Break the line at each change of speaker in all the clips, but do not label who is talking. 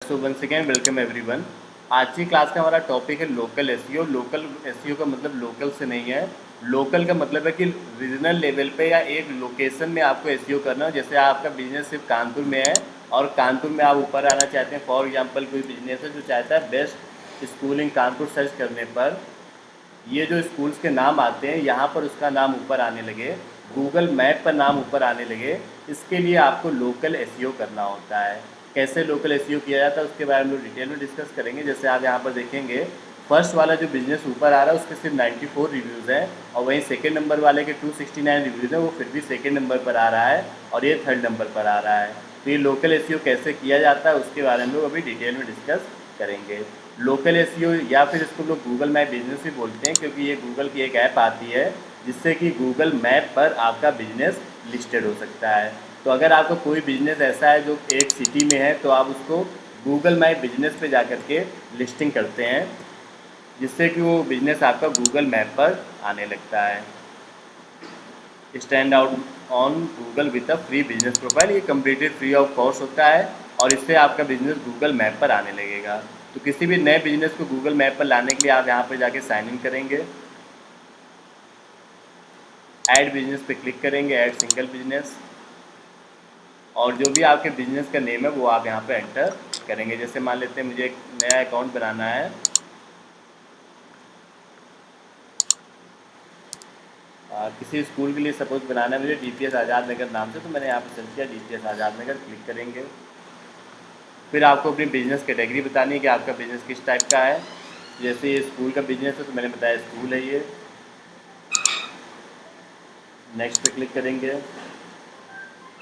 सो once again welcome everyone. आज की class का हमारा टॉपिक है लोकल एसईओ। लोकल एसईओ का मतलब लोकल से नहीं है। लोकल का मतलब है कि रीजनल लेवल पे या एक लोकेशन में आपको एसईओ करना हो। जैसे आपका बिजनेस सिर्फ कानपुर में है और कानपुर में आप ऊपर आना चाहते हैं। फॉर एग्जांपल कोई बिजनेस है जो चाहता है बेस्ट स्कूल इन कानपुर सर्च करने पर ये जो स्कूल्स के नाम आते हैं यहाँ पर उसका नाम ऊपर आने लगे, गूगल मैप पर नाम ऊपर आने लगे, इसके लिए आपको लोकल एसईओ करना होता है। कैसे लोकल एसईओ किया जाता है उसके बारे में डिटेल में डिस्कस करेंगे। जैसे आप यहाँ पर देखेंगे फर्स्ट वाला जो बिजनेस ऊपर आ रहा है उसके सिर्फ 94 रिव्यूज़ हैं और वहीं सेकेंड नंबर वाले के 269 रिव्यूज़ हैं, वो फिर भी सेकेंड नंबर पर आ रहा है और ये थर्ड नंबर पर आ रहा है। तो ये लोकल एसईओ कैसे किया जाता है उसके बारे में अभी डिटेल में डिस्कस करेंगे। लोकल एसईओ या फिर इसको लोग गूगल मैप बिजनेस भी बोलते हैं क्योंकि ये गूगल की एक ऐप आती है जिससे कि गूगल मैप पर आपका बिजनेस लिस्टेड हो सकता है। तो अगर आपका कोई बिजनेस ऐसा है जो एक सिटी में है तो आप उसको गूगल मैप बिजनेस पे जा कर के लिस्टिंग करते हैं जिससे कि वो बिजनेस आपका गूगल मैप पर आने लगता है। Stand out on Google with a free business profile, ये कम्प्लीटली फ्री ऑफ कॉस्ट होता है और इससे आपका बिजनेस गूगल मैप पर आने लगेगा। तो किसी भी नए बिजनेस को गूगल मैप पर लाने के लिए आप यहाँ पर जाके साइन इन करेंगे, ऐड बिजनेस पे क्लिक करेंगे, ऐड सिंगल बिजनेस, और जो भी आपके बिजनेस का नेम है वो आप यहाँ पे एंटर करेंगे। जैसे मान लेते हैं मुझे एक नया अकाउंट बनाना है, किसी स्कूल के लिए सपोज बनाना है मुझे डीपीएस आज़ाद नगर नाम से, तो मैंने यहाँ पे सर्च किया डीपीएस आज़ाद नगर, क्लिक करेंगे। फिर आपको अपनी बिजनेस कैटेगरी बतानी है कि आपका बिजनेस किस टाइप का है। जैसे ये स्कूल का बिजनेस है तो मैंने बताया स्कूल है ये। नेक्स्ट पे क्लिक करेंगे।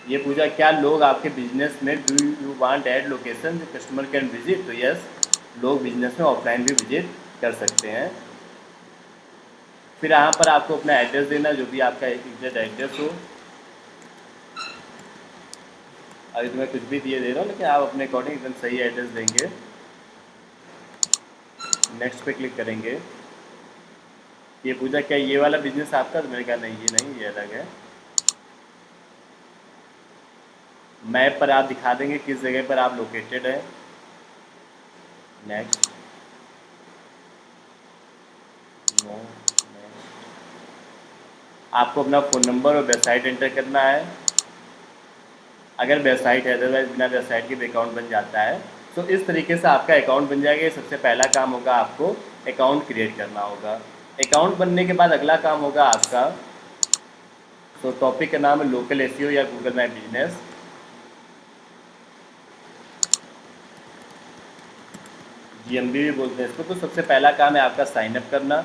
ये पूछा क्या लोग आपके बिजनेस में do you want add location customer can visit, तो यस, लोग बिजनेस में ऑफलाइन भी विजिट कर सकते हैं। फिर यहाँ पर आपको अपना एड्रेस देना, जो भी आपका एग्जैक्ट एड्रेस हो। अभी तो मैं कुछ भी दिए दे रहा हूँ लेकिन आप अपने अकॉर्डिंग एकदम सही एड्रेस देंगे। नेक्स्ट पे क्लिक करेंगे। ये पूछा क्या ये वाला बिजनेस आपका, तो मैंने कहा नहीं ये नहीं, ये अलग है। मैप पर आप दिखा देंगे किस जगह पर आप लोकेटेड है। नेक्स्ट, नो, आपको अपना फ़ोन नंबर और वेबसाइट एंटर करना है। अगर वेबसाइट है, अदरवाइज बिना वेबसाइट के भी अकाउंट बन जाता है। तो इस तरीके से आपका अकाउंट बन जाएगा। सबसे पहला काम होगा आपको अकाउंट क्रिएट करना होगा। अकाउंट बनने के बाद अगला काम होगा आपका, तो टॉपिक का नाम है लोकल एसईओ या गूगल मैप बिजनेस। जीएमबी भी बोलते हैं इसको। तो सबसे पहला काम है आपका साइनअप करना।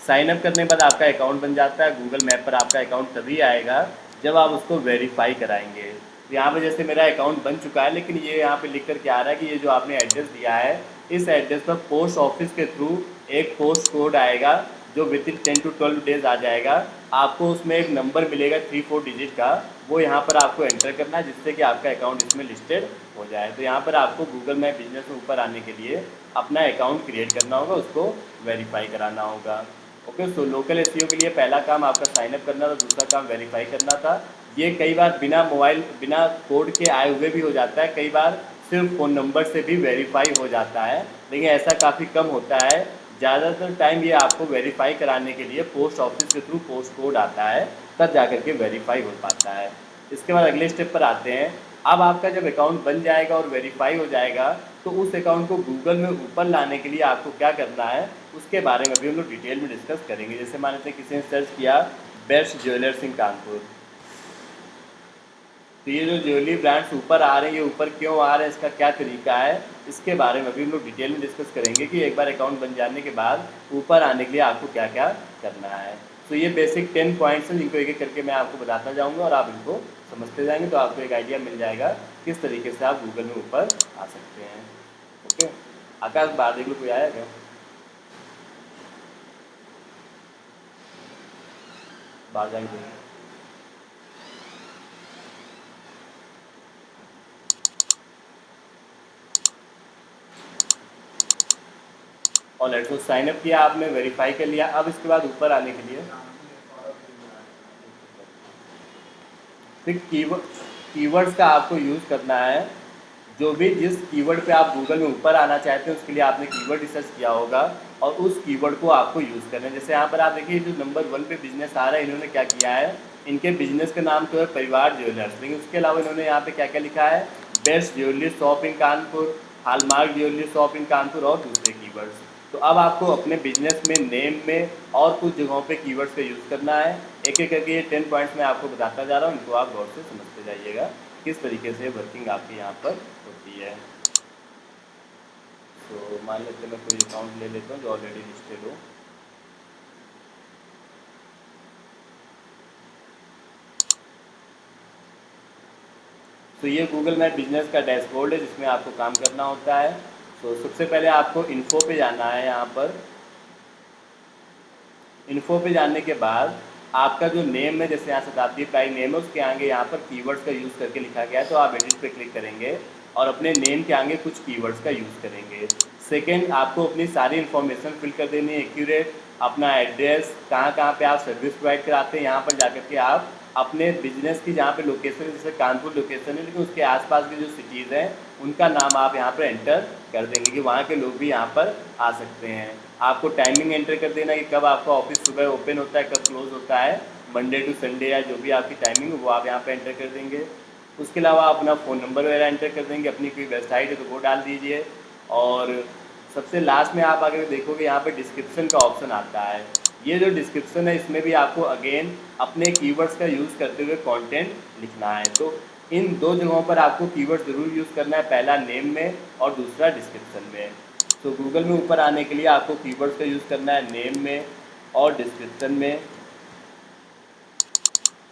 साइनअप करने के बाद आपका अकाउंट बन जाता है। गूगल मैप पर आपका अकाउंट तभी आएगा जब आप उसको वेरीफाई कराएंगे। तो यहाँ पे जैसे मेरा अकाउंट बन चुका है, लेकिन ये यहाँ पे लिख कर के आ रहा है कि ये जो आपने एड्रेस दिया है इस एड्रेस पर पोस्ट ऑफिस के थ्रू एक पोस्ट कोड आएगा जो विद इन 10 to 12 डेज आ जाएगा। आपको उसमें एक नंबर मिलेगा 3-4 डिजिट का, वो यहाँ पर आपको एंटर करना है जिससे कि आपका अकाउंट इसमें लिस्टेड हो जाए। तो यहाँ पर आपको गूगल मैप बिजनेस में ऊपर आने के लिए अपना अकाउंट क्रिएट करना होगा, उसको वेरीफाई कराना होगा। ओके, सो लोकल एसईओ के लिए पहला काम आपका साइनअप करना था, दूसरा काम वेरीफाई करना था। ये कई बार बिना मोबाइल बिना कोड के आए हुए भी हो जाता है, कई बार सिर्फ फ़ोन नंबर से भी वेरीफाई हो जाता है, लेकिन ऐसा काफ़ी कम होता है। ज़्यादातर टाइम ये आपको वेरीफाई कराने के लिए पोस्ट ऑफिस के थ्रू पोस्ट कोड आता है, तब जा कर के वेरीफाई हो पाता है। इसके बाद अगले स्टेप पर आते हैं। अब आपका जब अकाउंट बन जाएगा और वेरीफाई हो जाएगा तो उस अकाउंट को गूगल में ऊपर लाने के लिए आपको क्या करना है उसके बारे में भी हम लोग डिटेल में डिस्कस करेंगे। जैसे मान लेते हैं किसी ने सर्च किया बेस्ट ज्वेलर्स इन कानपुर, तो ये जो ज्वेलरी ब्रांड्स ऊपर आ रहे हैं ये ऊपर क्यों आ रहे हैं, इसका क्या तरीका है, इसके बारे में भी हम लोग डिटेल में डिस्कस करेंगे कि एक बार अकाउंट बन जाने के बाद ऊपर आने के लिए आपको क्या क्या करना है। तो ये बेसिक 10 पॉइंट्स हैं जिनको एक एक करके मैं आपको बताता जाऊंगा और आप इनको समझते जाएंगे तो आपको एक आइडिया मिल जाएगा किस तरीके से आप गूगल में ऊपर आ सकते हैं। ओके, आकाश बाहर देख लो, कोई आया क्या? बाहर जाएंगे देखिए। और लेट्स, साइन अप किया आपने, वेरीफाई कर लिया। अब इसके बाद ऊपर आने के लिए फिर कीवर्ड्स का आपको यूज़ करना है। जो भी जिस कीवर्ड पे आप गूगल में ऊपर आना चाहते हैं उसके लिए आपने कीवर्ड रिसर्च किया होगा और उस कीवर्ड को आपको यूज़ करना है। जैसे यहाँ पर आप देखिए जो नंबर 1 पे बिजनेस आ रहा है, इन्होंने क्या किया है, इनके बिजनेस का नाम तो है परिवार ज्वेलर्स, लेकिन उसके अलावा इन्होंने यहाँ पे क्या क्या लिखा है, best jewellery shop in Kanpur, hallmark jewellery shop in Kanpur और दूसरे कीवर्ड्स। तो अब आपको अपने बिजनेस में, नेम में और कुछ जगहों पे कीवर्ड्स का यूज़ करना है। एक एक करके ये 10 पॉइंट्स मैं आपको बताता जा रहा हूँ, इनको आप गौर से समझते जाइएगा किस तरीके से वर्किंग आपकी यहाँ पर होती है। तो मान लेते हैं मैं कोई अकाउंट ले लेता हूँ जो ऑलरेडी लिस्टेड हो। तो ये गूगल मैप बिजनेस का डैशबोर्ड है जिसमें आपको काम करना होता है। तो सबसे पहले आपको इन्फो पे जाना है। यहाँ पर इन्फो पे जाने के बाद आपका जो नेम है, जैसे यहाँ शताब्दी प्राइड नेम है, उसके आगे यहाँ पर कीवर्ड्स का यूज़ करके लिखा गया है, तो आप एडिट पे क्लिक करेंगे और अपने नेम के आगे कुछ कीवर्ड्स का यूज़ करेंगे। सेकंड, आपको अपनी सारी इन्फॉर्मेशन फिल कर देनी है एक्यूरेट, अपना एड्रेस, कहाँ कहाँ पे आप सर्विस प्रोवाइड कराते हैं, यहाँ पर जाकर के आप अपने बिजनेस की जहाँ पे लोकेशन है, जैसे कानपुर लोकेशन है लेकिन उसके आसपास की जो सिटीज़ हैं उनका नाम आप यहाँ पर एंटर कर देंगे कि वहाँ के लोग भी यहाँ पर आ सकते हैं। आपको टाइमिंग एंटर कर देना कि कब आपका ऑफिस सुबह ओपन होता है, कब क्लोज होता है, मंडे टू संडे या जो भी आपकी टाइमिंग है वो आप यहाँ पे एंटर कर देंगे। उसके अलावा अपना फ़ोन नंबर वगैरह एंटर कर देंगे, अपनी कोई वेबसाइट है तो वो डाल दीजिए। और सबसे लास्ट में आप अगर देखोगे यहाँ पे डिस्क्रिप्शन का ऑप्शन आता है। ये जो डिस्क्रिप्शन है इसमें भी आपको अगेन अपने कीवर्ड्स का यूज़ करते हुए कंटेंट लिखना है। तो इन दो जगहों पर आपको कीवर्ड ज़रूर यूज़ करना है, पहला नेम में और दूसरा डिस्क्रिप्शन में। तो गूगल में ऊपर आने के लिए आपको कीवर्ड्स का यूज़ करना है नेम में और डिस्क्रिप्शन में।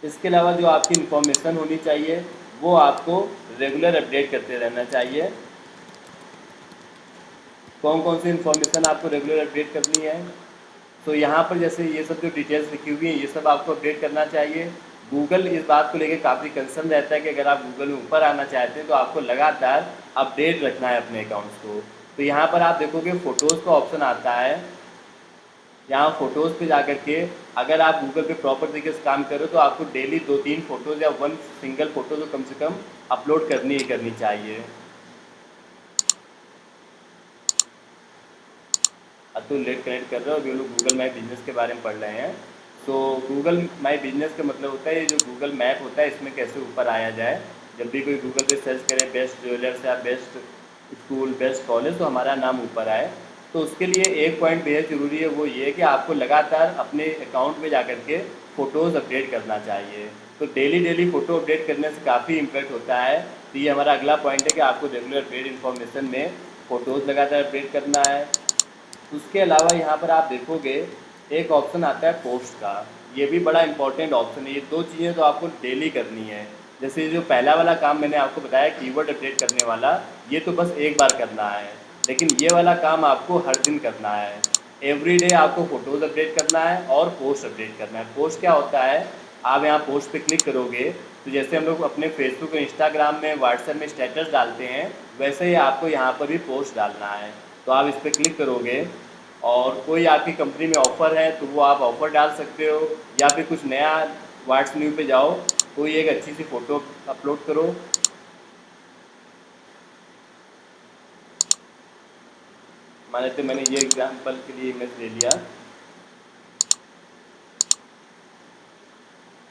इसके अलावा जो आपकी इन्फॉर्मेशन होनी चाहिए वो आपको रेगुलर अपडेट करते रहना चाहिए। कौन कौन सी इन्फॉर्मेशन आपको रेगुलर अपडेट करनी है, तो यहाँ पर जैसे ये सब जो डिटेल्स लिखी हुई हैं ये सब आपको अपडेट करना चाहिए। गूगल इस बात को लेकर काफ़ी कंसर्न रहता है कि अगर आप गूगल में ऊपर आना चाहते हैं तो आपको लगातार अपडेट रखना है अपने अकाउंट्स को। तो यहाँ पर आप देखोगे फ़ोटोज़ का ऑप्शन आता है। यहाँ फ़ोटोज़ पे जाकर के अगर आप गूगल पे प्रॉपर तरीके से काम करो तो आपको डेली 2-3 फ़ोटोज़ या 1 सिंगल फ़ोटो तो कम से कम अपलोड करनी ही करनी चाहिए। तो लेट कनेक्ट कर रहे हो, अभी लोग गूगल माई बिजनेस के बारे में पढ़ रहे हैं। तो गूगल माई बिजनेस का मतलब होता है ये जो गूगल मैप होता है इसमें कैसे ऊपर आया जाए। जब भी कोई गूगल पे सर्च करें बेस्ट ज्वेलर्स या बेस्ट स्कूल, बेस्ट कॉलेज, तो हमारा नाम ऊपर आए। तो उसके लिए एक पॉइंट बेहद ज़रूरी है, वो ये कि आपको लगातार अपने अकाउंट में जाकर के फ़ोटोज़ अपडेट करना चाहिए। तो डेली डेली फ़ोटो अपडेट करने से काफ़ी इम्पैक्ट होता है। तो ये हमारा अगला पॉइंट है कि आपको रेगुलर अपडेट इन्फॉर्मेशन में फ़ोटोज़ लगातार अपडेट करना है। उसके अलावा यहाँ पर आप देखोगे एक ऑप्शन आता है पोस्ट का, ये भी बड़ा इंपॉर्टेंट ऑप्शन है। ये दो चीज़ें तो आपको डेली करनी है। जैसे जो पहला वाला काम मैंने आपको बताया कीवर्ड अपडेट करने वाला, ये तो बस एक बार करना है, लेकिन ये वाला काम आपको हर दिन करना है। एवरीडे आपको फ़ोटोज़ अपडेट करना है और पोस्ट अपडेट करना है। पोस्ट क्या होता है, आप यहाँ पोस्ट पे क्लिक करोगे तो जैसे हम लोग अपने फेसबुक और इंस्टाग्राम में, व्हाट्सएप में स्टेटस डालते हैं, वैसे ही आपको यहाँ पर भी पोस्ट डालना है। तो आप इस पर क्लिक करोगे और कोई आपकी कंपनी में ऑफ़र है तो वो आप ऑफ़र डाल सकते हो, या फिर कुछ नया व्हाट्स न्यू पे जाओ, कोई एक अच्छी सी फ़ोटो अपलोड करो। मान लेते मैंने ये एग्जांपल के लिए इमेज ले लिया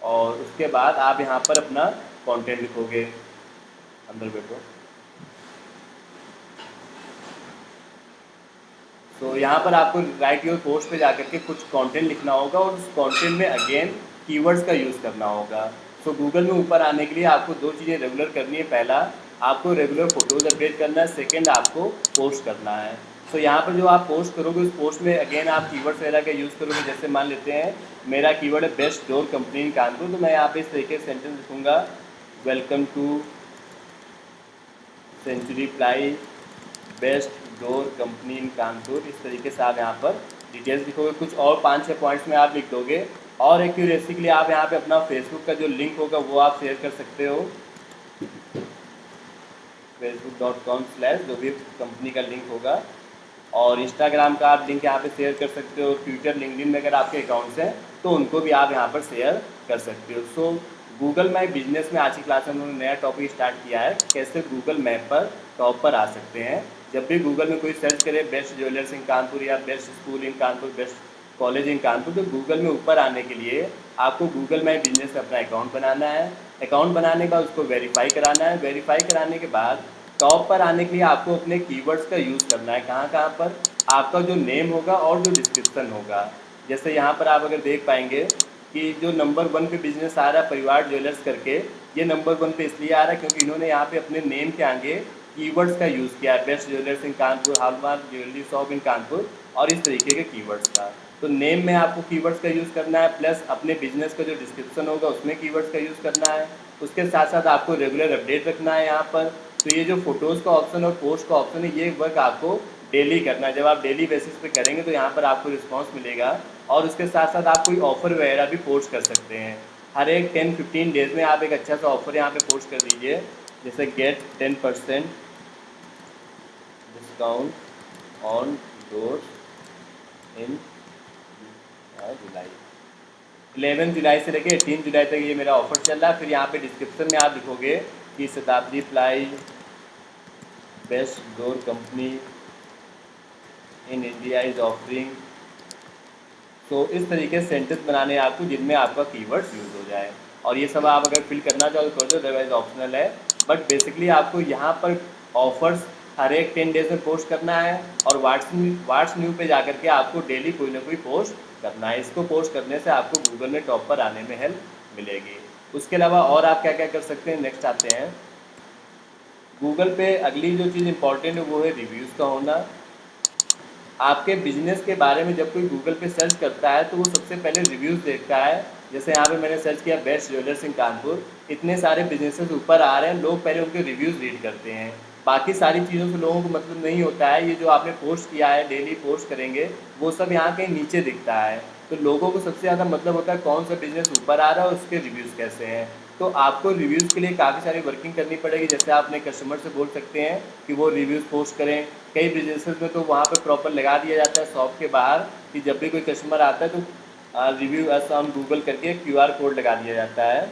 और उसके बाद आप यहाँ पर अपना कंटेंट लिखोगे। अंदर बैठो। तो यहाँ पर आपको राइट योर पोस्ट पे जाकर के कुछ कंटेंट लिखना होगा और उस कंटेंट में अगेन कीवर्ड्स का यूज़ करना होगा। तो गूगल में ऊपर आने के लिए आपको दो चीज़ें रेगुलर करनी है, पहला आपको रेगुलर फ़ोटोज़ अपडेट करना है, सेकंड आपको पोस्ट करना है। तो यहाँ पर जो आप पोस्ट करोगे उस पोस्ट में अगेन आप कीवर्ड्स वगैरह का यूज़ करोगे। जैसे मान लेते हैं मेरा कीवर्ड है best door company in Kanpur, तो मैं यहाँ पे इस तरीके से सेंटेंस लिखूँगा, welcome to Century Ply best door company in Kanpur. इस तरीके से आप यहाँ पर डिटेल्स लिखोगे। कुछ और 5-6 पॉइंट्स में आप लिख दोगे और एक्यूरेसी के लिए आप यहाँ पे अपना फेसबुक का जो लिंक होगा वो आप शेयर कर सकते हो, facebook.com/ जो भी कंपनी का लिंक होगा। और इंस्टाग्राम का आप लिंक यहाँ पे शेयर कर सकते हो। ट्विटर, लिंक्डइन में अगर आपके अकाउंट्स हैं तो उनको भी आप यहाँ पर शेयर कर सकते हो। सो गूगल माई बिजनेस में आज की क्लास में उन्होंने नया टॉपिक स्टार्ट किया है, कैसे गूगल मैप पर टॉप पर आ सकते हैं। जब भी गूगल में कोई सर्च करे बेस्ट ज्वेलर्स इन कानपुर या best school in Kanpur, best college in Kanpur, तो गूगल में ऊपर आने के लिए आपको गूगल माई बिजनेस में अपना अकाउंट बनाना है। अकाउंट बनाने के बाद उसको वेरीफाई कराना है। वेरीफाई कराने के बाद टॉप पर आने के लिए आपको अपने कीवर्ड्स का यूज़ करना है। कहाँ कहाँ पर? आपका जो नेम होगा और जो डिस्क्रिप्शन होगा। जैसे यहाँ पर आप अगर देख पाएंगे कि जो नंबर 1 पे बिजनेस आ रहा है परिवार ज्वेलर्स करके, ये नंबर 1 पे इसलिए आ रहा है क्योंकि इन्होंने यहाँ पे अपने नेम के आगे कीवर्ड्स का यूज़ किया है, best jewellers in Kanpur, hallmark jewellery shop in Kanpur और इस तरीके के कीवर्ड्स का। तो नेम में आपको कीवर्ड्स का यूज़ करना है, प्लस अपने बिजनेस का जो डिस्क्रिप्शन होगा उसमें कीवर्ड्स का यूज़ करना है। उसके साथ साथ आपको रेगुलर अपडेट रखना है यहाँ पर। तो ये जो फोटोज़ का ऑप्शन और पोस्ट का ऑप्शन है, ये वर्क आपको डेली करना है। जब आप डेली बेसिस पे करेंगे तो यहाँ पर आपको रिस्पांस मिलेगा और उसके साथ साथ आप कोई ऑफ़र वगैरह भी पोस्ट कर सकते हैं। हर एक 10-15 डेज़ में आप एक अच्छा सा ऑफ़र यहाँ पे पोस्ट कर दीजिए, जैसे get 10% discount on doors in July. 11 जुलाई से लेके 18 जुलाई तक ये मेरा ऑफर चल रहा है। फिर यहाँ पे डिस्क्रिप्शन में आप लिखोगे कि शताब्दी ply best door company in India is offering. तो इस तरीके से सेंटेंस बनाने हैं आपको जिनमें आपका कीवर्ड्स यूज़ हो जाए। और ये सब आप अगर फिल करना चाहो तो कर दो, अदरवाइज ऑप्शनल है। बट बेसिकली आपको यहाँ पर ऑफर्स हर एक 10 डेज में पोस्ट करना है और व्हाट्स न्यू पे जाकर के आपको डेली कोई ना कोई पोस्ट करना है। इसको पोस्ट करने से आपको गूगल में टॉप पर आने में हेल्प मिलेगी। उसके अलावा और आप क्या क्या कर सकते हैं, नेक्स्ट आते हैं। गूगल पे अगली जो चीज़ इंपॉर्टेंट है वो है रिव्यूज़ का होना। आपके बिजनेस के बारे में जब कोई गूगल पे सर्च करता है तो वो सबसे पहले रिव्यूज़ देखता है। जैसे यहाँ पे मैंने सर्च किया बेस्ट ज्वेलर्स इन कानपुर, इतने सारे बिजनेसेस ऊपर आ रहे हैं, लोग पहले उनके रिव्यूज़ रीड करते हैं। बाकी सारी चीज़ों से लोगों को मतलब नहीं होता है। ये जो आपने पोस्ट किया है, डेली पोस्ट करेंगे, वो सब यहाँ कहीं नीचे दिखता है। तो लोगों को सबसे ज़्यादा मतलब होता है कौन सा बिजनेस ऊपर आ रहा है और उसके रिव्यूज़ कैसे हैं। तो आपको रिव्यूज़ के लिए काफ़ी सारी वर्किंग करनी पड़ेगी। जैसे आप अपने कस्टमर से बोल सकते हैं कि वो रिव्यूज़ पोस्ट करें। कई बिजनेसेस में तो वहाँ पे प्रॉपर लगा दिया जाता है शॉप के बाहर कि जब भी कोई कस्टमर आता है तो रिव्यू एस ऑन गूगल करके QR कोड लगा दिया जाता है।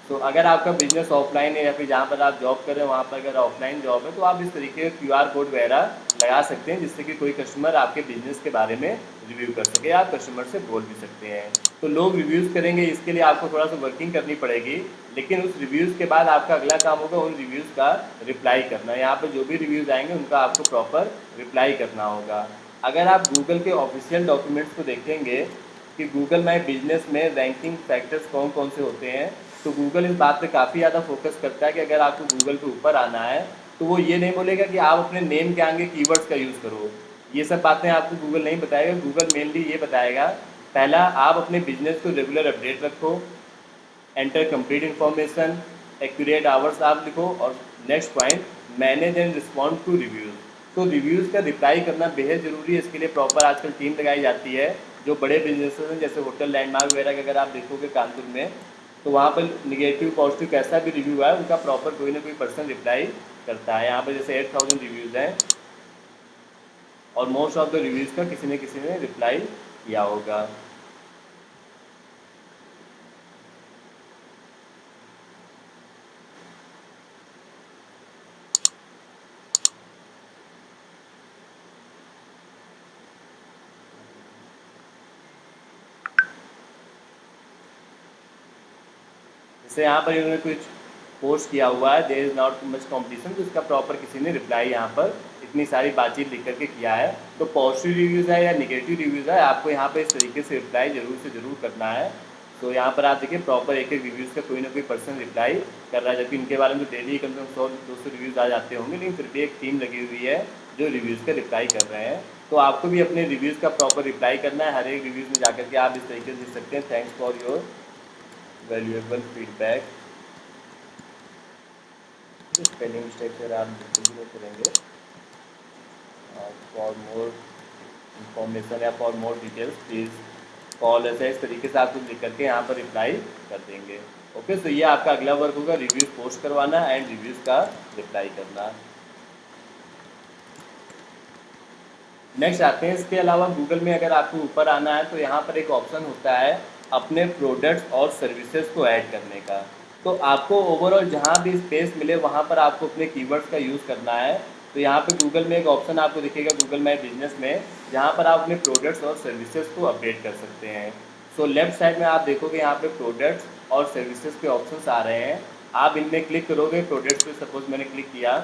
तो अगर आपका बिजनेस ऑफलाइन है या फिर जहाँ पर आप जॉब कर रहे हैं वहाँ पर अगर ऑफलाइन जॉब है तो आप इस तरीके का QR कोड वगैरह लगा सकते हैं, जिससे कि कोई कस्टमर आपके बिजनेस के बारे में रिव्यू कर सके। आप कस्टमर से बोल भी सकते हैं। तो लोग रिव्यूज़ करेंगे, इसके लिए आपको थोड़ा सा वर्किंग करनी पड़ेगी। लेकिन उस रिव्यूज़ के बाद आपका अगला काम होगा उन रिव्यूज़ का रिप्लाई करना। यहाँ पर जो भी रिव्यूज़ आएंगे उनका आपको प्रॉपर रिप्लाई करना होगा। अगर आप गूगल के ऑफिशियल डॉक्यूमेंट्स को देखेंगे कि गूगल माई बिजनेस में रैंकिंग फैक्टर्स कौन कौन से होते हैं, तो गूगल इस बात पे काफ़ी ज़्यादा फोकस करता है कि अगर आपको गूगल पे ऊपर आना है तो वो ये नहीं बोलेगा कि आप अपने नेम के आगे कीवर्ड्स का यूज़ करो। ये सब बातें आपको गूगल नहीं बताएगा। गूगल मेनली ये बताएगा, पहला आप अपने बिजनेस को रेगुलर अपडेट रखो, enter complete information, accurate hours आप लिखो, और next point manage and respond to reviews. तो रिव्यूज़ का रिप्लाई करना बेहद ज़रूरी है। इसके लिए प्रॉपर आजकल टीम लगाई जाती है। जो बड़े बिजनेसेस हैं जैसे होटल लैंडमार्क वगैरह का अगर आप देखोगे कानपुर में, तो वहाँ पर निगेटिव पॉजिटिव कैसा भी रिव्यू है उनका प्रॉपर कोई ना कोई पर्सन रिप्लाई करता है। यहाँ पर जैसे 8000 रिव्यूज़ हैं और मोस्ट ऑफ द रिव्यूज़ का किसी ने रिप्लाई किया होगा। जैसे यहाँ पर इन्होंने कुछ पोस्ट किया हुआ है, there is not much competition, तो इसका प्रॉपर किसी ने रिप्लाई यहाँ पर इतनी सारी बातचीत लिख करके किया है। तो पॉजिटिव रिव्यूज़ है या निगेटिव रिव्यूज़ है, आपको यहाँ पर इस तरीके से रिप्लाई ज़रूर से ज़रूर करना है। तो यहाँ पर आप देखिए प्रॉपर एक एक रिव्यूज़ का कोई ना कोई पर्सन रिप्लाई कर रहा है, जबकि इनके बारे में तो डेली कम से कम 100-200 रिव्यूज़ आ जाते होंगे, लेकिन फिर भी एक टीम लगी हुई है जो रिव्यूज़ का रिप्लाई कर रहे हैं। तो आपको भी अपने रिव्यूज़ का प्रॉपर रिप्लाई करना है। हर एक रिव्यूज़ में जाकर के आप इस तरीके से लिख सकते हैं, thanks for your valuable feedback. Spelling mistake से आप बिल्कुल भी नहीं करेंगे। फॉर मोर इंफॉर्मेशन या for more details please call, ऐसे इस तरीके से आप कुछ लिख करके यहाँ पर रिप्लाई कर देंगे। ओके, तो ये आपका अगला वर्क होगा, रिव्यूज़ पोस्ट करवाना एंड रिव्यूज़ का रिप्लाई करना। नेक्स्ट आते हैं, इसके अलावा गूगल में अगर आपको ऊपर आना है तो यहाँ पर एक ऑप्शन होता है अपने प्रोडक्ट्स और सर्विसेज को ऐड करने का। तो आपको ओवरऑल जहाँ भी स्पेस मिले वहाँ पर आपको अपने कीवर्ड्स का यूज़ करना है। तो यहाँ पे गूगल में एक ऑप्शन आपको दिखेगा गूगल माई बिजनेस में, जहाँ पर आप अपने प्रोडक्ट्स और सर्विसेज को अपडेट कर सकते हैं। सो लेफ्ट साइड में आप देखोगे यहाँ पे प्रोडक्ट्स और सर्विसेज के ऑप्शंस आ रहे हैं। आप इनमें क्लिक करोगे, प्रोडक्ट्स पे सपोज मैंने क्लिक किया,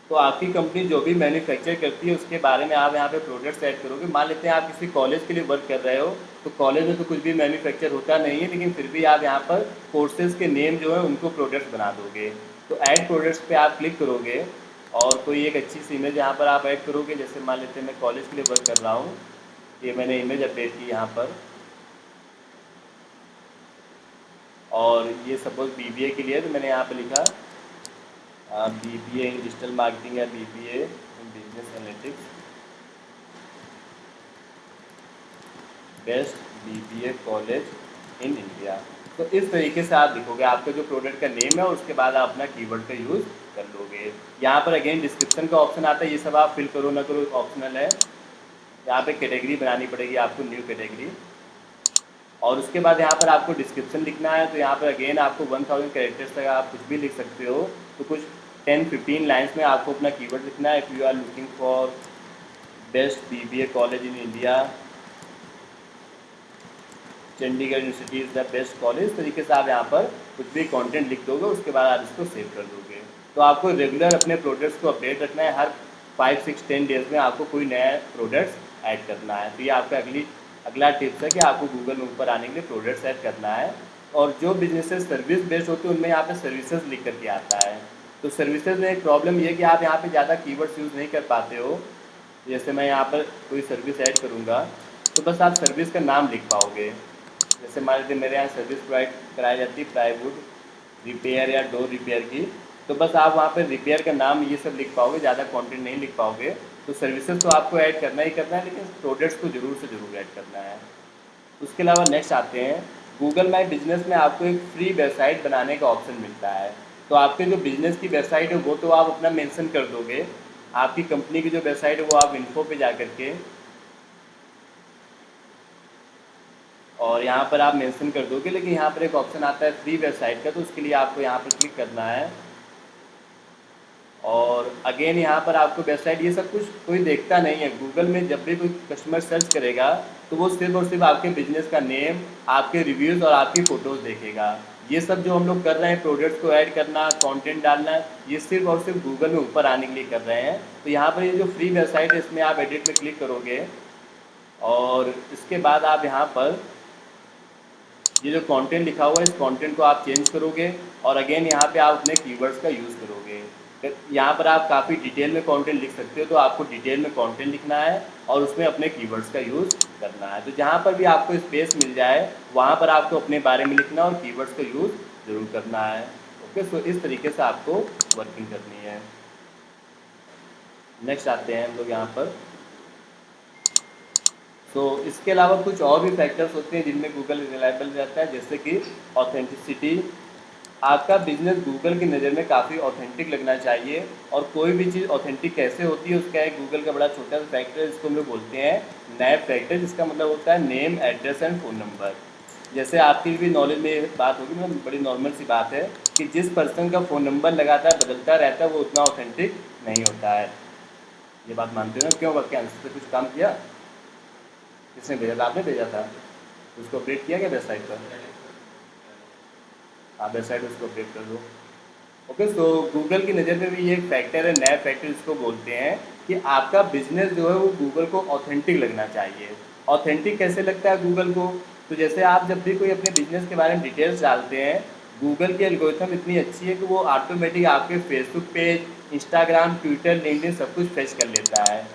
तो आपकी कंपनी जो भी मैन्युफैक्चर करती है उसके बारे में आप यहाँ पे प्रोडक्ट्स ऐड करोगे। मान लेते हैं आप किसी कॉलेज के लिए वर्क कर रहे हो, तो कॉलेज में तो कुछ भी मैन्युफैक्चर होता नहीं है, लेकिन फिर भी आप यहाँ पर कोर्सेज के नेम जो है उनको प्रोडक्ट्स बना दोगे। तो ऐड प्रोडक्ट्स पे आप क्लिक करोगे और कोई एक अच्छी सी इमेज यहाँ पर आप ऐड करोगे। जैसे मान लेते हैं मैं कॉलेज के लिए वर्क कर रहा हूँ, ये मैंने इमेज अपडेट की यहाँ पर, और ये सपोज बीबीए के लिए, तो मैंने यहाँ पर लिखा बीबीए इन डिजिटल मार्केटिंग या BBA in business analytics, best BBA college in India. तो इस तरीके से आप लिखोगे आपका जो प्रोडक्ट का नेम है, और उसके बाद आप अपना कीवर्ड का यूज़ कर लोगे। यहाँ पर अगेन डिस्क्रिप्शन का ऑप्शन आता है, ये सब आप फिल करो ना करो ऑप्शनल है। यहाँ पे कैटेगरी बनानी पड़ेगी आपको, न्यू कैटेगरी, और उसके बाद यहाँ पर आपको डिस्क्रिप्शन लिखना है। तो यहाँ पर अगेन आपको 1000 कैरेक्टर्स तक आप कुछ भी लिख सकते हो। तो कुछ 10-15 लाइन्स में आपको अपना कीवर्ड लिखना है। If you are looking for best BBA college in India, Chandigarh University is the best college, इस तरीके से आप यहाँ पर कुछ भी कंटेंट लिख दोगे, उसके बाद आप इसको सेव कर दोगे। तो आपको रेगुलर अपने प्रोडक्ट्स को अपडेट रखना है। हर 5-6-10 डेज में आपको कोई नया प्रोडक्ट्स ऐड करना है। तो ये आपका अगला टिप्स है कि आपको गूगल में ऊपर आने के लिए प्रोडक्ट्स ऐड करना है। और जो बिजनेसेस सर्विस बेस्ड होते हैं उनमें यहाँ पे सर्विसेज लिख करके आता है। तो सर्विसेज में एक प्रॉब्लम ये है कि आप यहाँ पे ज़्यादा कीवर्ड्स यूज़ नहीं कर पाते हो। जैसे मैं यहाँ पर कोई सर्विस ऐड करूँगा, तो बस आप सर्विस का नाम लिख पाओगे। जैसे मान लीजिए मेरे यहाँ सर्विस प्रोवाइड कराई जाती है प्लाईवुड रिपेयर या डोर रिपेयर की, तो बस आप वहाँ पर रिपेयर का नाम ये सब लिख पाओगे, ज़्यादा कंटेंट नहीं लिख पाओगे। तो सर्विसेज तो आपको ऐड करना ही करना है, लेकिन प्रोडक्ट्स को ज़रूर से ज़रूर ऐड करना है। उसके अलावा नेक्स्ट आते हैं, गूगल माई बिजनेस में आपको एक फ्री वेबसाइट बनाने का ऑप्शन मिलता है। तो आपके जो बिजनेस की वेबसाइट है वो तो आप अपना मेंशन कर दोगे, आपकी कंपनी की जो वेबसाइट है वो आप इन्फो पे जा करके और यहाँ पर आप मेंशन कर दोगे। लेकिन यहाँ पर एक ऑप्शन आता है फ्री वेबसाइट का, तो उसके लिए आपको यहाँ पर क्लिक करना है। और अगेन यहाँ पर आपको वेबसाइट ये सब कुछ कोई देखता नहीं है। गूगल में जब भी कोई कस्टमर सर्च करेगा तो वो सिर्फ और सिर्फ आपके बिजनेस का नेम, आपके रिव्यूज़ और आपकी फ़ोटोज़ देखेगा। ये सब जो हम लोग कर रहे हैं, प्रोडक्ट्स को ऐड करना, कंटेंट डालना, ये सिर्फ और सिर्फ गूगल में ऊपर आने के लिए कर रहे हैं। तो यहाँ पर ये जो फ्री वेबसाइट है इसमें आप एडिट में क्लिक करोगे, और इसके बाद आप यहाँ पर ये जो कंटेंट लिखा हुआ है इस कंटेंट को आप चेंज करोगे, और अगेन यहाँ पे आप अपने कीवर्ड्स का यूज़ करोगे। यहाँ पर आप काफ़ी डिटेल में कंटेंट लिख सकते हो, तो आपको डिटेल में कंटेंट लिखना है और उसमें अपने कीवर्ड्स का यूज़ करना है। तो जहाँ पर भी आपको स्पेस मिल जाए वहाँ पर आपको अपने बारे में लिखना और कीवर्ड्स का यूज़ ज़रूर करना है। ओके, सो इस तरीके से आपको वर्किंग करनी है। नेक्स्ट आते हैं हम लोग यहाँ पर। तो इसके अलावा कुछ और भी फैक्टर्स होते हैं जिनमें गूगल रिलायबल रहता है, जैसे कि ऑथेंटिसिटी। आपका बिजनेस गूगल की नज़र में काफ़ी ऑथेंटिक लगना चाहिए, और कोई भी चीज़ ऑथेंटिक कैसे होती है उसका एक गूगल का बड़ा छोटा सा फैक्टर है जिसको हम लोग बोलते हैं नैब फैक्टर, जिसका मतलब होता है name, address and phone number. जैसे आपकी भी नॉलेज में ये बात होगी, मतलब बड़ी नॉर्मल सी बात है कि जिस पर्सन का फ़ोन नंबर लगातार बदलता रहता है वो उतना ऑथेंटिक नहीं होता है। ये बात मानते हो ना? क्यों, आपके आंसर से कुछ काम किया? किसने भेजा था? आपने भेजा था? उसको अपडेट किया क्या वेबसाइट पर? आप वेबसाइट उसको अपडेट कर दो। ओके, सो गूगल की नज़र में भी ये एक फैक्टर है, नया फैक्टर इसको बोलते हैं कि आपका बिजनेस जो है वो गूगल को ऑथेंटिक लगना चाहिए। ऑथेंटिक कैसे लगता है गूगल को? तो जैसे आप जब भी कोई अपने बिजनेस के बारे में डिटेल्स डालते हैं, गूगल की एल्गोरिथम इतनी अच्छी है कि वो ऑटोमेटिक आपके Facebook page, Instagram, Twitter, LinkedIn सब कुछ फेच कर लेता है।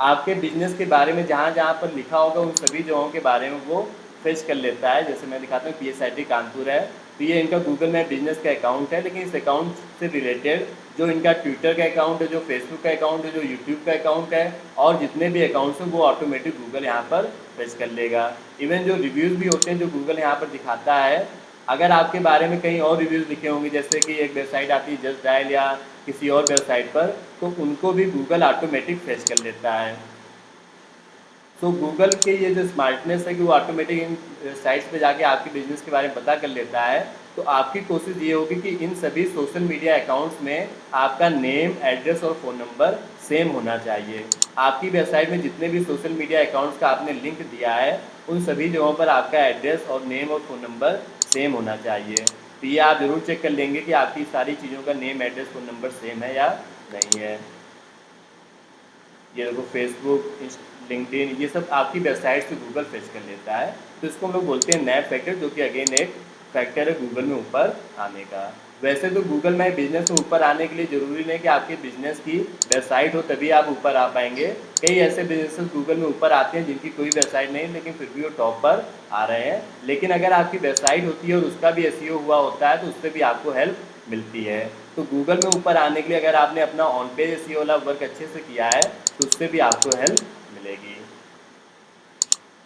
आपके बिजनेस के बारे में जहाँ जहाँ पर लिखा होगा उन सभी जगहों के बारे में वो फेच कर लेता है। जैसे मैं दिखाता हूँ, PSIT कानपुर है, तो ये इनका गूगल में बिजनेस का अकाउंट है, लेकिन इस अकाउंट से रिलेटेड जो इनका ट्विटर का अकाउंट है, जो फेसबुक का अकाउंट है, जो यूट्यूब का अकाउंट है, और जितने भी अकाउंट्स हैं वो ऑटोमेटिक गूगल यहाँ पर फेच कर लेगा। इवन जो रिव्यूज़ भी होते हैं जो गूगल यहाँ पर दिखाता है, अगर आपके बारे में कहीं और रिव्यूज़ लिखे होंगे, जैसे कि एक वेबसाइट आती है जस्ट डायल या किसी और वेबसाइट पर, तो उनको भी गूगल ऑटोमेटिक फेच कर लेता है। सो गूगल के ये जो स्मार्टनेस है कि वो ऑटोमेटिक इन साइट्स पे जाके आपके बिजनेस के बारे में पता कर लेता है। तो आपकी कोशिश ये होगी कि इन सभी सोशल मीडिया अकाउंट्स में आपका नेम, एड्रेस और फ़ोन नंबर सेम होना चाहिए। आपकी वेबसाइट में जितने भी सोशल मीडिया अकाउंट्स का आपने लिंक दिया है, उन सभी जगहों पर आपका एड्रेस और नेम और फ़ोन नंबर सेम होना चाहिए। तो ये आप ज़रूर चेक कर लेंगे कि आपकी सारी चीज़ों का name, address, phone number same है या नहीं है। ये देखो फेसबुक, लिंक्डइन, ये सब आपकी वेबसाइट से गूगल फेच कर लेता है। तो इसको हम लोग बोलते हैं नैप फैक्टर, जो कि अगेन एक फैक्टर है गूगल में ऊपर आने का। वैसे तो गूगल में बिजनेस में ऊपर आने के लिए ज़रूरी नहीं कि आपके बिजनेस की वेबसाइट हो तभी आप ऊपर आ पाएंगे। कई ऐसे बिजनेसेस गूगल में ऊपर आते हैं जिनकी कोई वेबसाइट नहीं, लेकिन फिर भी वो टॉप पर आ रहे हैं। लेकिन अगर आपकी वेबसाइट होती है और उसका भी एसईओ हुआ होता है तो उससे भी आपको हेल्प मिलती है। तो गूगल में ऊपर आने के लिए अगर आपने अपना ऑन पेज एसईओ वाला वर्क अच्छे से किया है तो उससे भी आपको हेल्प मिलेगी।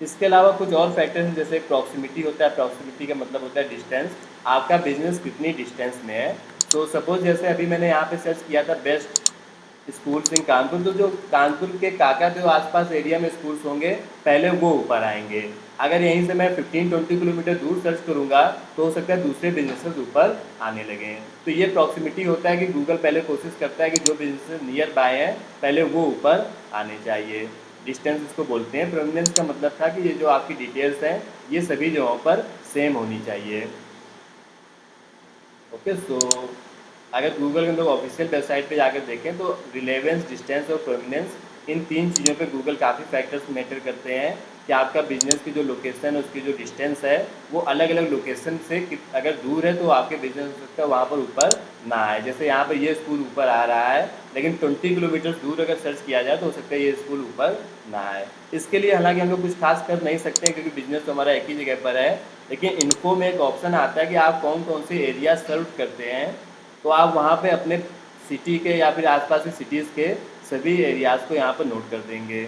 इसके अलावा कुछ और फैक्टर्स हैं, जैसे प्रॉक्सिमिटी होता है। प्रॉक्सिमिटी का मतलब होता है डिस्टेंस, आपका बिजनेस कितनी डिस्टेंस में है। तो सपोज जैसे अभी मैंने यहाँ पे सर्च किया था बेस्ट स्कूल्स इन कानपुर, तो जो कानपुर के काका जो आसपास एरिया में स्कूल्स होंगे पहले वो ऊपर आएंगे। अगर यहीं से मैं 15-20 किलोमीटर दूर सर्च करूँगा तो हो सकता है दूसरे बिजनेसेस ऊपर आने लगें। तो ये प्रॉक्सिमिटी होता है कि गूगल पहले कोशिश करता है कि जो बिजनेसेस नियर बाय हैं पहले वो ऊपर आने चाहिए। डिस्टेंस इसको बोलते हैं। प्रोमिनेंस का मतलब था कि ये जो आपकी डिटेल्स हैं ये सभी जगहों पर सेम होनी चाहिए। ओके, सो अगर गूगल के हम लोग ऑफिशियल वेबसाइट पे जाकर देखें तो रिलेवेंस, डिस्टेंस और प्रोमिनेंस, इन तीन चीज़ों पे गूगल काफ़ी फैक्टर्स मैटर करते हैं कि आपका बिजनेस की जो लोकेशन है उसकी जो डिस्टेंस है वो अलग अलग लोकेशन से अगर दूर है तो आपके बिजनेस हो सकता है वहाँ पर ऊपर ना आए। जैसे यहाँ पर ये स्कूल ऊपर आ रहा है, लेकिन 20 किलोमीटर दूर अगर सर्च किया जाए तो हो सकता है ये स्कूल ऊपर ना आए। इसके लिए हालांकि हम लोग कुछ खास कर नहीं सकते हैं क्योंकि बिजनेस तो हमारा एक ही जगह पर है। लेकिन इन्फो में एक ऑप्शन आता है कि आप कौन कौन से एरिया सर्व करते हैं, तो आप वहाँ पे अपने सिटी के या फिर आसपास की सिटीज़ के सभी एरियाज़ को यहाँ पर नोट कर देंगे।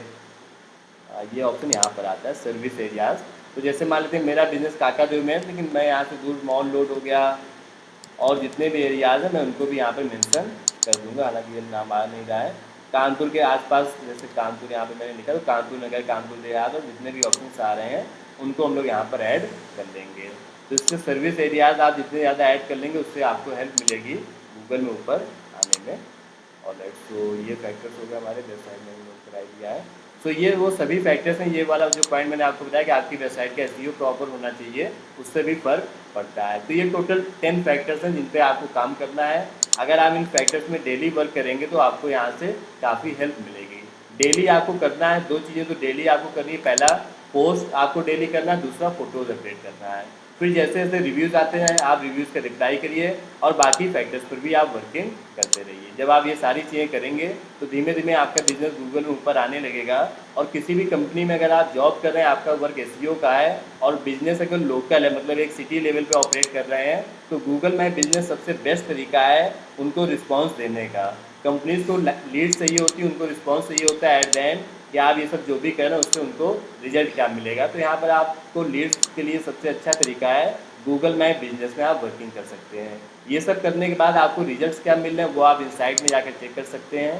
ये ऑप्शन यहाँ पर आता है सर्विस एरियाज़। तो जैसे मान लेते हैं मेरा बिजनेस काकादेव में है, लेकिन मैं यहाँ से दूर मॉल रोड हो गया और जितने भी एरियाज़ हैं मैं उनको भी यहाँ पर मेंशन कर दूँगा। हालांकि ये नाम आ नहीं रहा है। कानपुर के आसपास, जैसे कानपुर यहाँ पे मैंने लिखा तो कानपुर नगर, कानपुर देहात और जितने भी ऑप्शंस आ रहे हैं उनको हम लोग यहाँ पर ऐड कर देंगे। तो इससे सर्विस एरियाज़ आप जितने ज़्यादा ऐड कर लेंगे उससे आपको हेल्प मिलेगी गूगल में ऊपर आने में। और सो ये फैक्टर्स हो गए हमारे वेबसाइट में नोट कराई दिया है। सो ये वो सभी फैक्टर्स हैं। ये वाला जो पॉइंट मैंने आपको बताया कि आपकी वेबसाइट का एसईओ प्रॉपर होना चाहिए, उससे भी फ़र्क पड़ता है। तो ये टोटल 10 फैक्टर्स हैं जिन पे आपको काम करना है। अगर आप इन फैक्टर्स में डेली वर्क करेंगे तो आपको यहाँ से काफ़ी हेल्प मिलेगी। डेली आपको करना है 2 चीज़ें, तो डेली आपको करनी है, पहला पोस्ट आपको डेली करना है, दूसरा फ़ोटोज़ अपडेट करना है। फिर जैसे जैसे रिव्यूज़ आते हैं आप रिव्यूज़ का रिप्लाई करिए और बाकी फैक्टर्स पर भी आप वर्किंग करते रहिए। जब आप ये सारी चीज़ें करेंगे तो धीमे धीमे आपका बिजनेस गूगल में ऊपर आने लगेगा। और किसी भी कंपनी में अगर आप जॉब कर रहे हैं, आपका वर्क एसईओ का है और बिजनेस अगर लोकल है, मतलब एक सिटी लेवल पे ऑपरेट कर रहे हैं, तो गूगल माई बिजनेस सबसे बेस्ट तरीका है उनको रिस्पॉन्स देने का। कंपनीज को लीड चाहिए होती है, उनको रिस्पॉन्स चाहिए होता है एट द एंड कि आप ये सब जो भी कर रहे हैं उससे उनको रिजल्ट क्या मिलेगा। तो यहाँ पर आपको लीड्स के लिए सबसे अच्छा तरीका है गूगल माई बिजनेस में आप वर्किंग कर सकते हैं। ये सब करने के बाद आपको रिजल्ट्स क्या मिल रहे हैं वो आप इनसाइट में जाकर चेक कर सकते हैं।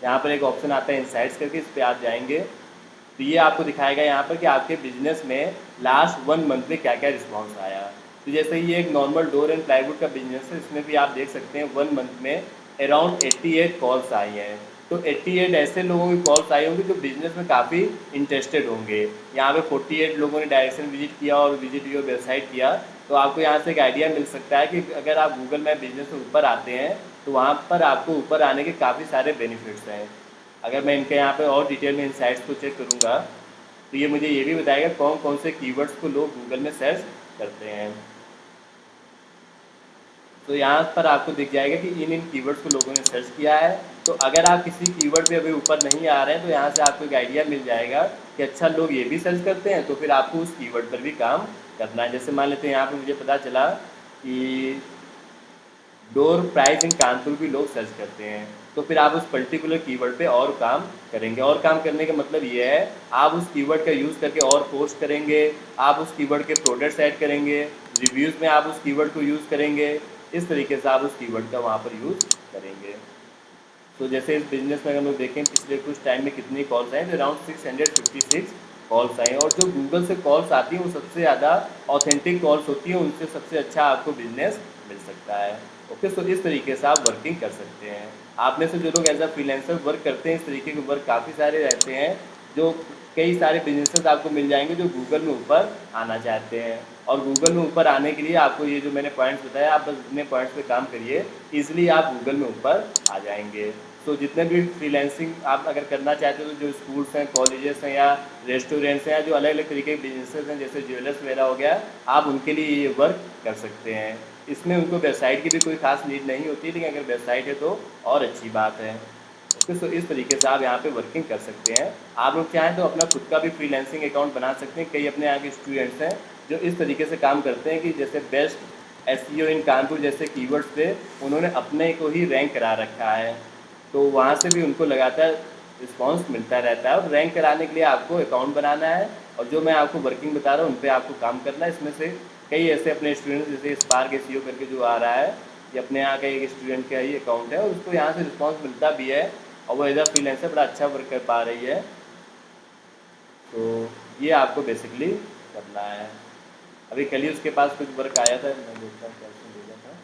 यहाँ पर एक ऑप्शन आता है इनसाइट्स करके, इस पर आप जाएंगे तो ये आपको दिखाएगा यहाँ पर कि आपके बिजनेस में लास्ट 1 मंथ में क्या क्या रिस्पॉन्स आया। तो जैसे ये एक नॉर्मल डोर एंड प्लाईवुड का बिजनेस है, इसमें भी आप देख सकते हैं 1 मंथ में अराउंड 88 कॉल्स आई हैं। तो 88 ऐसे लोगों की कॉल्स आई होंगी जो बिजनेस में काफ़ी इंटरेस्टेड होंगे। यहाँ पे 48 लोगों ने डायरेक्शन विजिट किया और विजिट योर वेबसाइट किया। तो आपको यहाँ से एक आइडिया मिल सकता है कि अगर आप गूगल मैप बिजनेस में ऊपर आते हैं तो वहाँ पर आपको ऊपर आने के काफ़ी सारे बेनिफिट्स हैं। अगर मैं इनके यहाँ पे और डिटेल में इनसाइट्स को चेक करूँगा तो ये मुझे ये भी बताएगा कौन कौन से कीवर्ड्स को लोग गूगल में सर्च करते हैं। तो यहाँ पर आपको दिख जाएगा कि इन कीवर्ड्स को लोगों ने सर्च किया है। तो अगर आप किसी कीवर्ड पे अभी ऊपर नहीं आ रहे हैं तो यहाँ से आपको एक आइडिया मिल जाएगा कि अच्छा लोग ये भी सर्च करते हैं, तो फिर आपको उस कीवर्ड पर भी काम करना है। जैसे मान लेते हैं यहाँ पे मुझे पता चला कि डोर प्राइस इन कानपुर भी लोग सर्च करते हैं, तो फिर आप उस पर्टिकुलर कीवर्ड पे और काम करेंगे। और काम करने का मतलब ये है आप उस कीवर्ड का यूज़ करके और पोस्ट करेंगे, आप उस कीवर्ड के प्रोडक्ट्स ऐड करेंगे, रिव्यूज़ में आप उस कीवर्ड को यूज़ करेंगे। इस तरीके से आप उस कीवर्ड का वहाँ पर यूज़ करेंगे। तो जैसे इस बिजनेस में अगर हम लोग देखें पिछले कुछ टाइम में कितनी कॉल्स हैं, तो अराउंड 656 कॉल्स आई हैं, और जो गूगल से कॉल्स आती हैं वो सबसे ज़्यादा ऑथेंटिक कॉल्स होती हैं, उनसे सबसे अच्छा आपको बिजनेस मिल सकता है। ओके, सो इस तरीके से आप वर्किंग कर सकते हैं। आप में से जो लोग एज अ फ्रीलांसर वर्क करते हैं, इस तरीके के वर्क काफ़ी सारे रहते हैं, जो कई सारे बिजनेसेस आपको मिल जाएंगे जो गूगल में ऊपर आना चाहते हैं। और गूगल में ऊपर आने के लिए आपको ये जो मैंने पॉइंट्स बताया, आप बस इतने पॉइंट्स पे काम करिए, ईजिली आप गूगल में ऊपर आ जाएंगे। तो जितने भी फ्रीलांसिंग आप अगर करना चाहते हो, तो जो स्कूल्स हैं, कॉलेजेस हैं, या रेस्टोरेंट्स हैं, या जो अलग अलग तरीके के बिजनेसेस हैं जैसे ज्वेलर्स वगैरह हो गया, आप उनके लिए ये वर्क कर सकते हैं। इसमें उनको वेबसाइट की भी कोई खास नीड नहीं होती, लेकिन अगर वेबसाइट है तो और अच्छी बात है। ओके, सो इस तरीके से आप यहाँ पे वर्किंग कर सकते हैं। आप लोग चाहें तो अपना खुद का भी फ्रीलांसिंग अकाउंट बना सकते हैं। कई अपने यहाँ के स्टूडेंट्स हैं जो इस तरीके से काम करते हैं कि जैसे बेस्ट एसईओ इन कानपुर जैसे कीवर्ड्स पे उन्होंने अपने को ही रैंक करा रखा है, तो वहाँ से भी उनको लगातार रिस्पांस मिलता रहता है। और रैंक कराने के लिए आपको अकाउंट बनाना है, और जो मैं आपको वर्किंग बता रहा हूँ उन पर आपको काम करना है। इसमें से कई ऐसे अपने स्टूडेंट्स जैसे स्पार्क एसईओ करके जो आ रहा है, ये अपने यहाँ का एक स्टूडेंट का ही अकाउंट है, और उसको यहाँ से रिस्पांस मिलता भी है, और वो एज अ फ्रीलांसर बड़ा अच्छा वर्क कर पा रही है। तो ये आपको बेसिकली करना है। अभी कल ही उसके पास कुछ वर्क आया था, मैं देखता हूँ क्या उसने भेजा था।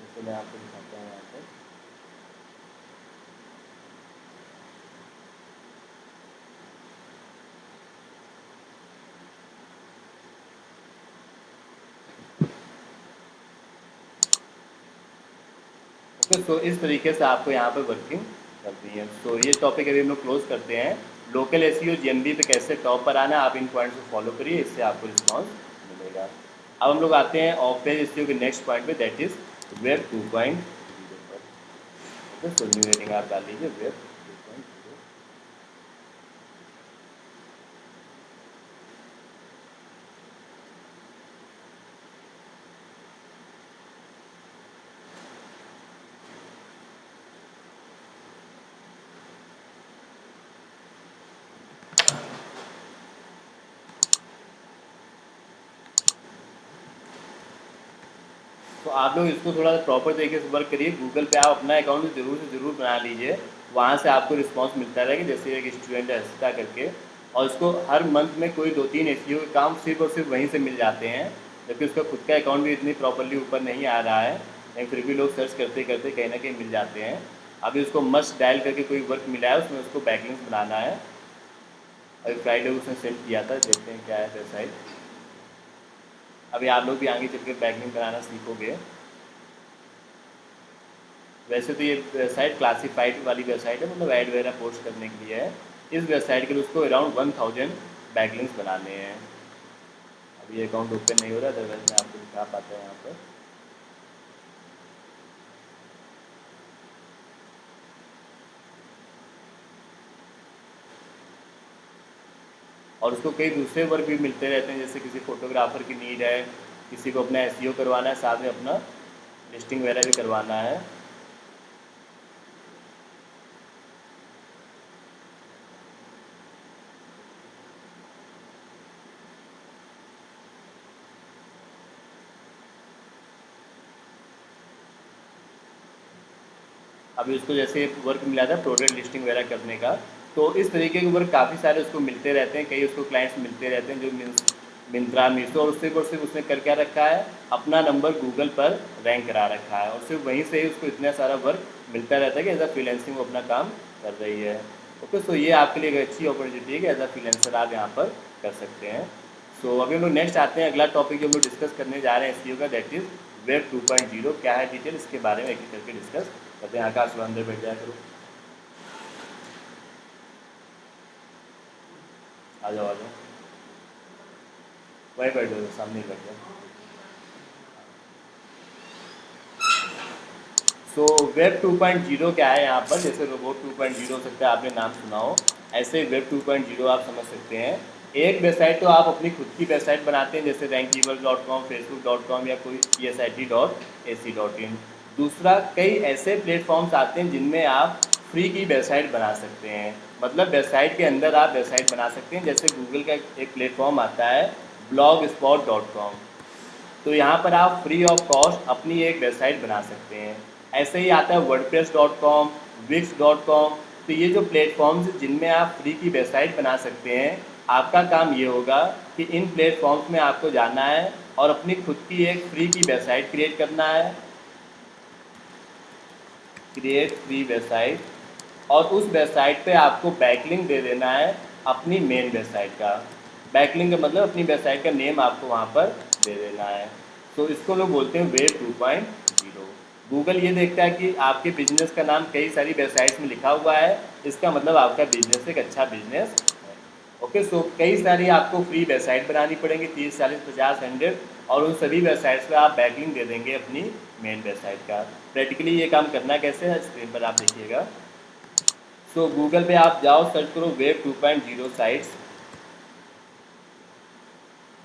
जैसे मैं आपको दिखाता हूँ यहाँ पे। ओके, सो इस तरीके से आपको यहाँ पे वर्किंग करनी है। सो ये टॉपिक अभी हम लोग क्लोज करते हैं। लोकल एसईओ जीएमबी पे कैसे टॉप पर आना है, आप इन पॉइंट्स को फॉलो करिए, इससे आपको रिस्पॉन्स मिलेगा। अब हम लोग आते हैं ऑफ पेज एसईओ के नेक्स्ट पॉइंट पे, दैट इज वेब 2.0 पर। ओके, सो न्यू हेडिंग आप डाल लीजिए वेब 2.0। तो आप लोग इसको थोड़ा प्रॉपर तरीके से वर्क करिए। गूगल पे आप अपना अकाउंट ज़रूर से ज़रूर बना लीजिए, वहाँ से आपको रिस्पांस मिलता रहेगा। जैसे एक स्टूडेंट है हर्षिता करके, और उसको हर मंथ में कोई 2-3 एसईओ के काम सिर्फ और सिर्फ वहीं से मिल जाते हैं, जबकि उसका खुद का अकाउंट भी इतनी प्रॉपरली ऊपर नहीं आ रहा है, लेकिन फिर भी लोग सर्च करते करते कहीं ना कहीं मिल जाते हैं। अभी उसको मस्ट डायल करके कोई वर्क मिला है, उसमें उसको बैकलिंक्स बनाना है। अभी फ्राइडे उसने सेंड किया था, देखते हैं क्या है वेबसाइट। अभी आप लोग भी आगे चल के बैकलिंक बनाना सीखोगे। वैसे तो ये वेबसाइट क्लासीफाइड वाली वेबसाइट है, मतलब ऐड वगैरह पोस्ट करने के लिए है। इस वेबसाइट के लिए उसको अराउंड 1000 बैकलिंक्स बनाने हैं। अब ये अकाउंट ओपन नहीं हो रहा, अदरवाइज मैं आपको दिखा पाता है यहाँ पर। और उसको कई दूसरे वर्क भी मिलते रहते हैं, जैसे किसी फोटोग्राफर की नीड है, किसी को अपना एसईओ करवाना है, साथ में अपना लिस्टिंग वगैरह भी करवाना है। अभी उसको जैसे वर्क मिला था प्रोडक्ट लिस्टिंग वगैरह करने का, तो इस तरीके के वर्क काफ़ी सारे उसको मिलते रहते हैं। कई उसको क्लाइंट्स मिलते रहते हैं जो मिंत्रा मीशो, और सिर्फ उसने कर क्या रखा है, अपना नंबर गूगल पर रैंक करा रखा है, और सिर्फ वहीं से ही उसको इतना सारा वर्क मिलता रहता है कि एज अ फ्रीलांसिंग वो अपना काम कर रही है। ओके, सो ये आपके लिए एक अच्छी अपॉर्चुनिटी है कि एज अ फ्रीलांसर आप यहाँ पर कर सकते हैं। सो अभी हम लोग नेक्स्ट आते हैं, अगला टॉपिक जो हम लोग डिस्कस करने जा रहे हैं एसईओ का, दैट इज वेब 2.0 क्या है, डिटेल इसके बारे में एक एक करके डिस्कस करते हैं। आकाश वो अंदर बैठ जाया करो, आ जाओ आ जाओ, वहीं बैठ जाओ, सामने ही बैठ जाओ। सो वेब 2.0 क्या है यहाँ पर, जैसे रोबोट 2.0 हो सकता है, आपने नाम सुना हो, ऐसे वेब 2.0 आप समझ सकते हैं। एक वेबसाइट तो आप अपनी खुद की वेबसाइट बनाते हैं, जैसे rankiver.com, facebook.com, या कोई psit.ac.in। दूसरा, कई ऐसे प्लेटफॉर्म्स आते हैं जिनमें आप फ्री की वेबसाइट बना सकते हैं। मतलब वेबसाइट के अंदर आप वेबसाइट बना सकते हैं। जैसे गूगल का एक प्लेटफॉर्म आता है blogspot.com, तो यहाँ पर आप फ्री ऑफ कॉस्ट अपनी एक वेबसाइट बना सकते हैं। ऐसे ही आता है wordpress.com, wix.com। तो ये जो प्लेटफॉर्म्स जिनमें आप फ्री की वेबसाइट बना सकते हैं, आपका काम ये होगा कि इन प्लेटफॉर्म्स में आपको जाना है और अपनी खुद की एक फ्री की वेबसाइट क्रिएट करना है, क्रिएट फ्री वेबसाइट, और उस वेबसाइट पे आपको बैकलिंक दे देना है अपनी मेन वेबसाइट का। बैकलिंक का मतलब अपनी वेबसाइट का नेम आपको वहाँ पर दे देना है। तो इसको लोग बोलते हैं वेब 2.0। गूगल ये देखता है कि आपके बिजनेस का नाम कई सारी वेबसाइट्स में लिखा हुआ है, इसका मतलब आपका बिजनेस एक अच्छा बिजनेस है। ओके, सो कई सारी आपको फ्री वेबसाइट बनानी पड़ेंगी, 30, 40, 50, 100, और उन सभी वेबसाइट्स पे आप बैकलिंक दे देंगे अपनी मेन वेबसाइट का। प्रैक्टिकली ये काम करना कैसे है स्क्रीन पर आप देखिएगा। सो गूगल पे आप जाओ, सर्च करो वेब 2.0 साइट्स,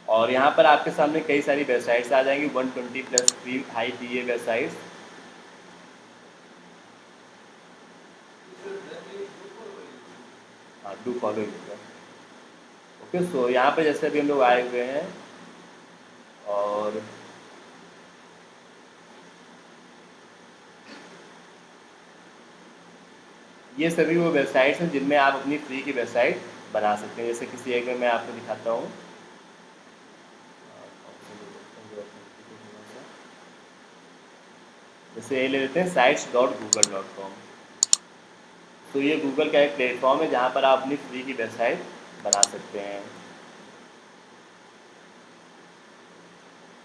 और यहाँ पर आपके सामने कई सारी वेबसाइट्स आ जाएंगी, 120 plus free high TA websites. हाँ, डू फॉलो यूज़र। ओके, सो यहाँ पे जैसे अभी हम लोग आए हुए हैं, और ये सभी वो वेबसाइट्स हैं जिनमें आप अपनी फ्री की वेबसाइट बना सकते हैं। जैसे किसी एक में मैं आपको दिखाता हूँ, जैसे ये ले लेते हैं sites.google.com। तो ये गूगल का एक प्लेटफॉर्म है जहाँ पर आप अपनी फ्री की वेबसाइट बना सकते हैं।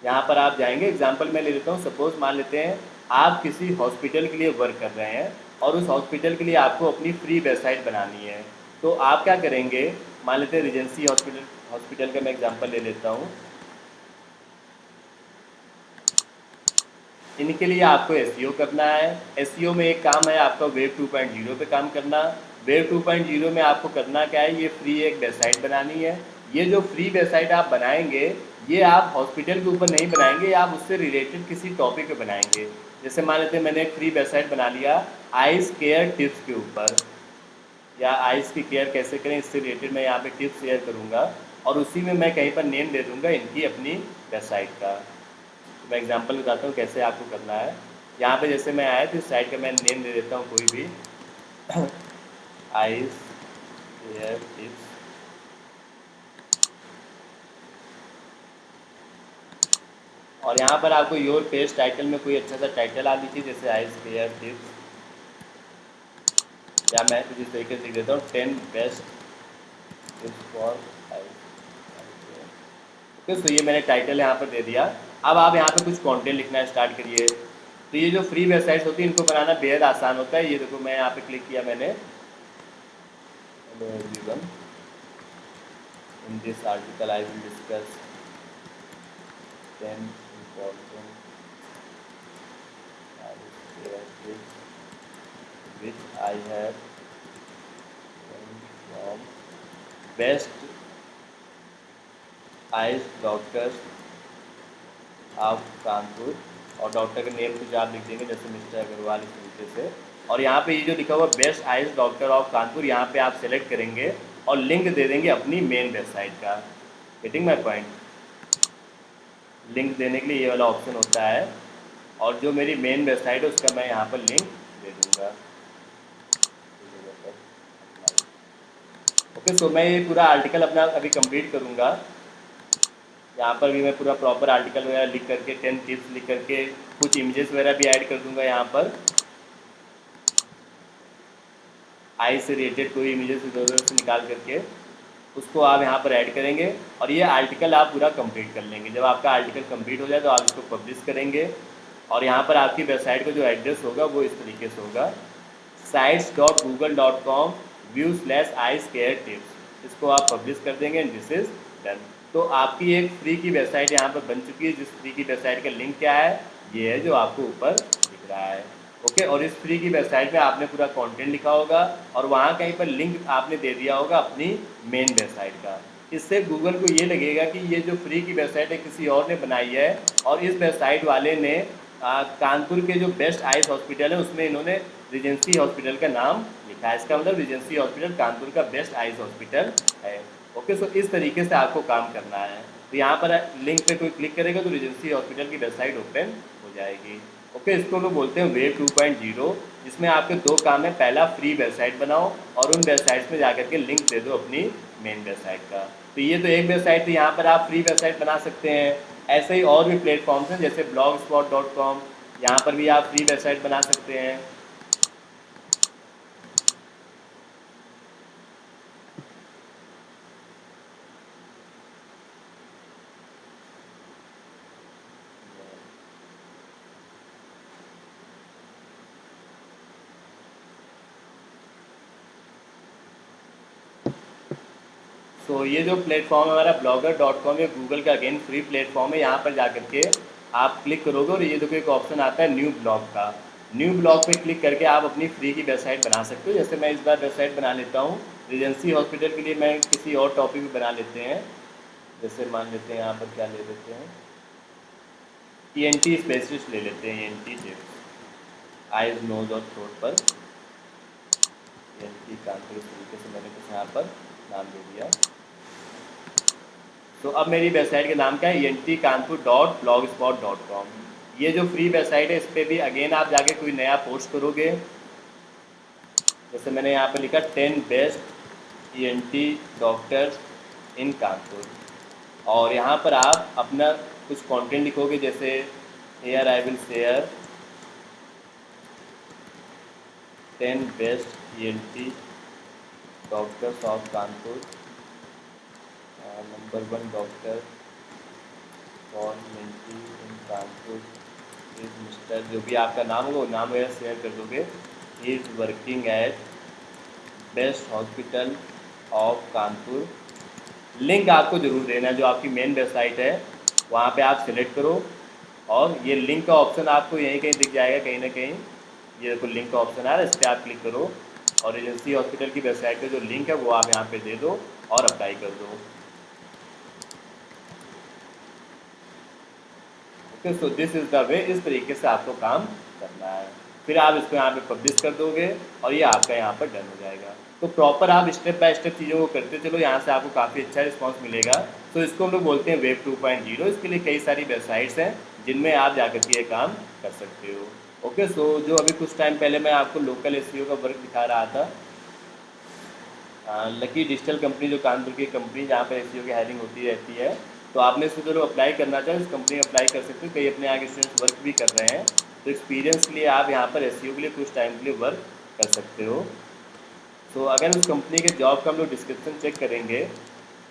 यहाँ पर आप जाएंगे, एग्जांपल मैं ले लेता हूँ, सपोज मान लेते हैं आप किसी हॉस्पिटल के लिए वर्क कर रहे हैं और उस हॉस्पिटल के लिए आपको अपनी फ्री वेबसाइट बनानी है। तो आप क्या करेंगे, मान लेते हैं रीजेंसी हॉस्पिटल, हॉस्पिटल का मैं एग्जांपल ले लेता हूँ। इनके लिए आपको एसईओ करना है। एसईओ में एक काम है आपका वेब 2.0 पे काम करना। वेब 2.0 में आपको करना क्या है, ये फ्री एक वेबसाइट बनानी है। ये जो फ्री वेबसाइट आप बनाएंगे, ये आप हॉस्पिटल के ऊपर नहीं बनाएंगे, आप उससे रिलेटेड किसी टॉपिक पे बनाएंगे। जैसे मान लेते हैं मैंने एक फ्री वेबसाइट बना लिया आइस केयर टिप्स के ऊपर, या आइस की केयर कैसे करें इससे रिलेटेड मैं यहाँ पे टिप्स शेयर करूँगा, और उसी में मैं कहीं पर नेम दे दूँगा इनकी अपनी वेबसाइट का। मैं एग्जांपल बताता हूँ कैसे आपको करना है। यहाँ पे जैसे मैं आया तो इस साइट का मैं नेम दे देता हूँ कोई भी आइस केयर टिप्स, और यहाँ पर आपको योर पेज टाइटल में कोई अच्छा सा टाइटल आ दीजिए, जैसे आइस केयर टिप्स, या मैं कुछ इस तरीके से लिख देता हूँ 10 best tips for eyes. Okay, so ये मैंने टाइटल यहाँ पर दे दिया। अब आप यहाँ पे कुछ कंटेंट लिखना स्टार्ट करिए। तो ये जो फ्री वेबसाइट्स होती है इनको बनाना बेहद आसान होता है। ये देखो मैं यहाँ पे क्लिक किया मैंने, hello everyone, in this article I will discuss 10 important which I have from best eyes doctor of Kanpur, और डॉक्टर का नेम कुछ आप लिख देंगे जैसे मिस्टर अग्रवाल, इस तरीके से। और यहाँ पे ये जो लिखा हुआ best eyes doctor of Kanpur, यहाँ पे आप सेलेक्ट करेंगे और लिंक दे देंगे अपनी मेन वेबसाइट का। Getting my point? लिंक देने के लिए ये वाला ऑप्शन होता है, और जो मेरी मेन वेबसाइट है उसका मैं यहाँ पर लिंक दे दूँगा। ओके, सो मैं ये पूरा आर्टिकल अपना अभी कंप्लीट करूँगा। यहाँ पर भी मैं पूरा प्रॉपर आर्टिकल वगैरह लिख करके 10 टिप्स लिख करके कुछ इमेजेस वगैरह भी ऐड कर दूंगा। यहाँ पर आई से रिलेटेड कोई इमेजेस इधर उधर से निकाल करके उसको आप यहाँ पर ऐड करेंगे, और ये आर्टिकल आप पूरा कंप्लीट कर लेंगे। जब आपका आर्टिकल कंप्लीट हो जाए तो आप इसको पब्लिश करेंगे, और यहाँ पर आपकी वेबसाइट का जो एड्रेस होगा वो इस तरीके से होगा sites.google.com/icecareTips। इसको आप पब्लिश कर देंगे एंड दिस इज डन। तो आपकी एक फ्री की वेबसाइट यहाँ पर बन चुकी है, जिस फ्री की वेबसाइट का लिंक क्या है, ये है जो आपको ऊपर दिख रहा है। ओके, और इस फ्री की वेबसाइट में आपने पूरा कंटेंट लिखा होगा और वहाँ कहीं पर लिंक आपने दे दिया होगा अपनी मेन वेबसाइट का। इससे गूगल को ये लगेगा कि ये जो फ्री की वेबसाइट है किसी और ने बनाई है, और इस वेबसाइट वाले ने कानपुर के जो बेस्ट आइज हॉस्पिटल है उसमें इन्होंने रिजेंसी हॉस्पिटल का नाम लिखा है। इसका मतलब रिजेंसी हॉस्पिटल कानपुर का बेस्ट आइज हॉस्पिटल है। ओके, सो इस तरीके से आपको काम करना है। तो यहाँ पर लिंक पे कोई क्लिक करेगा तो रिजेंसी हॉस्पिटल की वेबसाइट ओपन हो जाएगी। ओके, इसको हम लोग बोलते हैं वेब 2.0, जिसमें आपके दो काम है। पहला, फ्री वेबसाइट बनाओ और उन वेबसाइट्स में जाकर के लिंक दे दो अपनी मेन वेबसाइट का। तो ये तो एक वेबसाइट थी, यहाँ पर आप फ्री वेबसाइट बना सकते हैं। ऐसे ही और भी प्लेटफॉर्म्स हैं जैसे blogspot.com, यहाँ पर भी आप फ्री वेबसाइट बना सकते हैं। तो ये जो प्लेटफॉर्म हमारा blogger.com या गूगल का अगेन फ्री प्लेटफॉर्म है। यहाँ पर जाकर के आप क्लिक करोगे और ये देखो एक ऑप्शन आता है न्यू ब्लॉग का। न्यू ब्लॉग पे क्लिक करके आप अपनी फ्री की वेबसाइट बना सकते हो। जैसे मैं इस बार वेबसाइट बना लेता हूँ रिजेंसी हॉस्पिटल के लिए। मैं किसी और टॉपिक भी बना लेते हैं, जैसे मान लेते हैं यहाँ पर क्या ले लेते हैं, ENT स्पेशलिस्ट ले लेते हैं। ENT टिप्स, आइज नोज और थ्रोट पर ENT कानपुर, इस तरीके से मैंने कुछ यहाँ पर नाम दे दिया। तो अब मेरी वेबसाइट का नाम क्या है, entkanpur.blogspot.com। ये जो फ्री वेबसाइट है इस पर भी अगेन आप जाके कोई नया पोस्ट करोगे। जैसे मैंने यहाँ पे लिखा 10 बेस्ट ENT डॉक्टर्स इन कानपुर, और यहाँ पर आप अपना कुछ कंटेंट लिखोगे। जैसे here I will share 10 best ENT doctors of Kanpur, number 1 doctor for ENT in Kanpur is mister, जो भी आपका नाम होगा वो नाम वगैरह शेयर कर दोगे। He is working at best hospital of Kanpur. Link आपको ज़रूर देना है, जो आपकी मेन वेबसाइट है वहाँ पे आप सिलेक्ट करो, और ये लिंक का ऑप्शन आपको यहीं कहीं दिख जाएगा, कहीं ना कहीं ये देखो लिंक का ऑप्शन आ रहा है, इस पर आप क्लिक करो और रिजेंसी हॉस्पिटल की वेबसाइट का जो लिंक है वो आप यहाँ पे दे दो और अप्लाई कर दो। Okay, so this is the way, इस तरीके से आपको काम करना है। फिर आप इसको यहाँ पे पब्लिश कर दोगे और ये आपका यहाँ पर डन हो जाएगा। तो प्रॉपर आप स्टेप बाय स्टेप चीज़ों को करते चलो, यहाँ से आपको काफ़ी अच्छा रिस्पांस मिलेगा। तो इसको हम लोग बोलते हैं वेब 2.0। इसके लिए कई सारी वेबसाइट्स हैं जिनमें आप जाकर के ये काम कर सकते हो। ओके, सो जो अभी कुछ टाइम पहले मैं आपको लोकल SEO का वर्क दिखा रहा था, लकी डिजिटल कंपनी जो कानपुर की कंपनी जहाँ पर SEO की हायरिंग होती रहती है, तो आपने इसको जो अप्लाई करना चाहे इस कंपनी में अप्लाई कर सकते हो। कई अपने आगे स्टूडेंट्स वर्क भी कर रहे हैं, तो एक्सपीरियंस के लिए आप यहाँ पर SEO के लिए कुछ टाइम के लिए वर्क कर सकते हो। तो अगर उस कंपनी के जॉब का हम लोग डिस्क्रिप्शन चेक करेंगे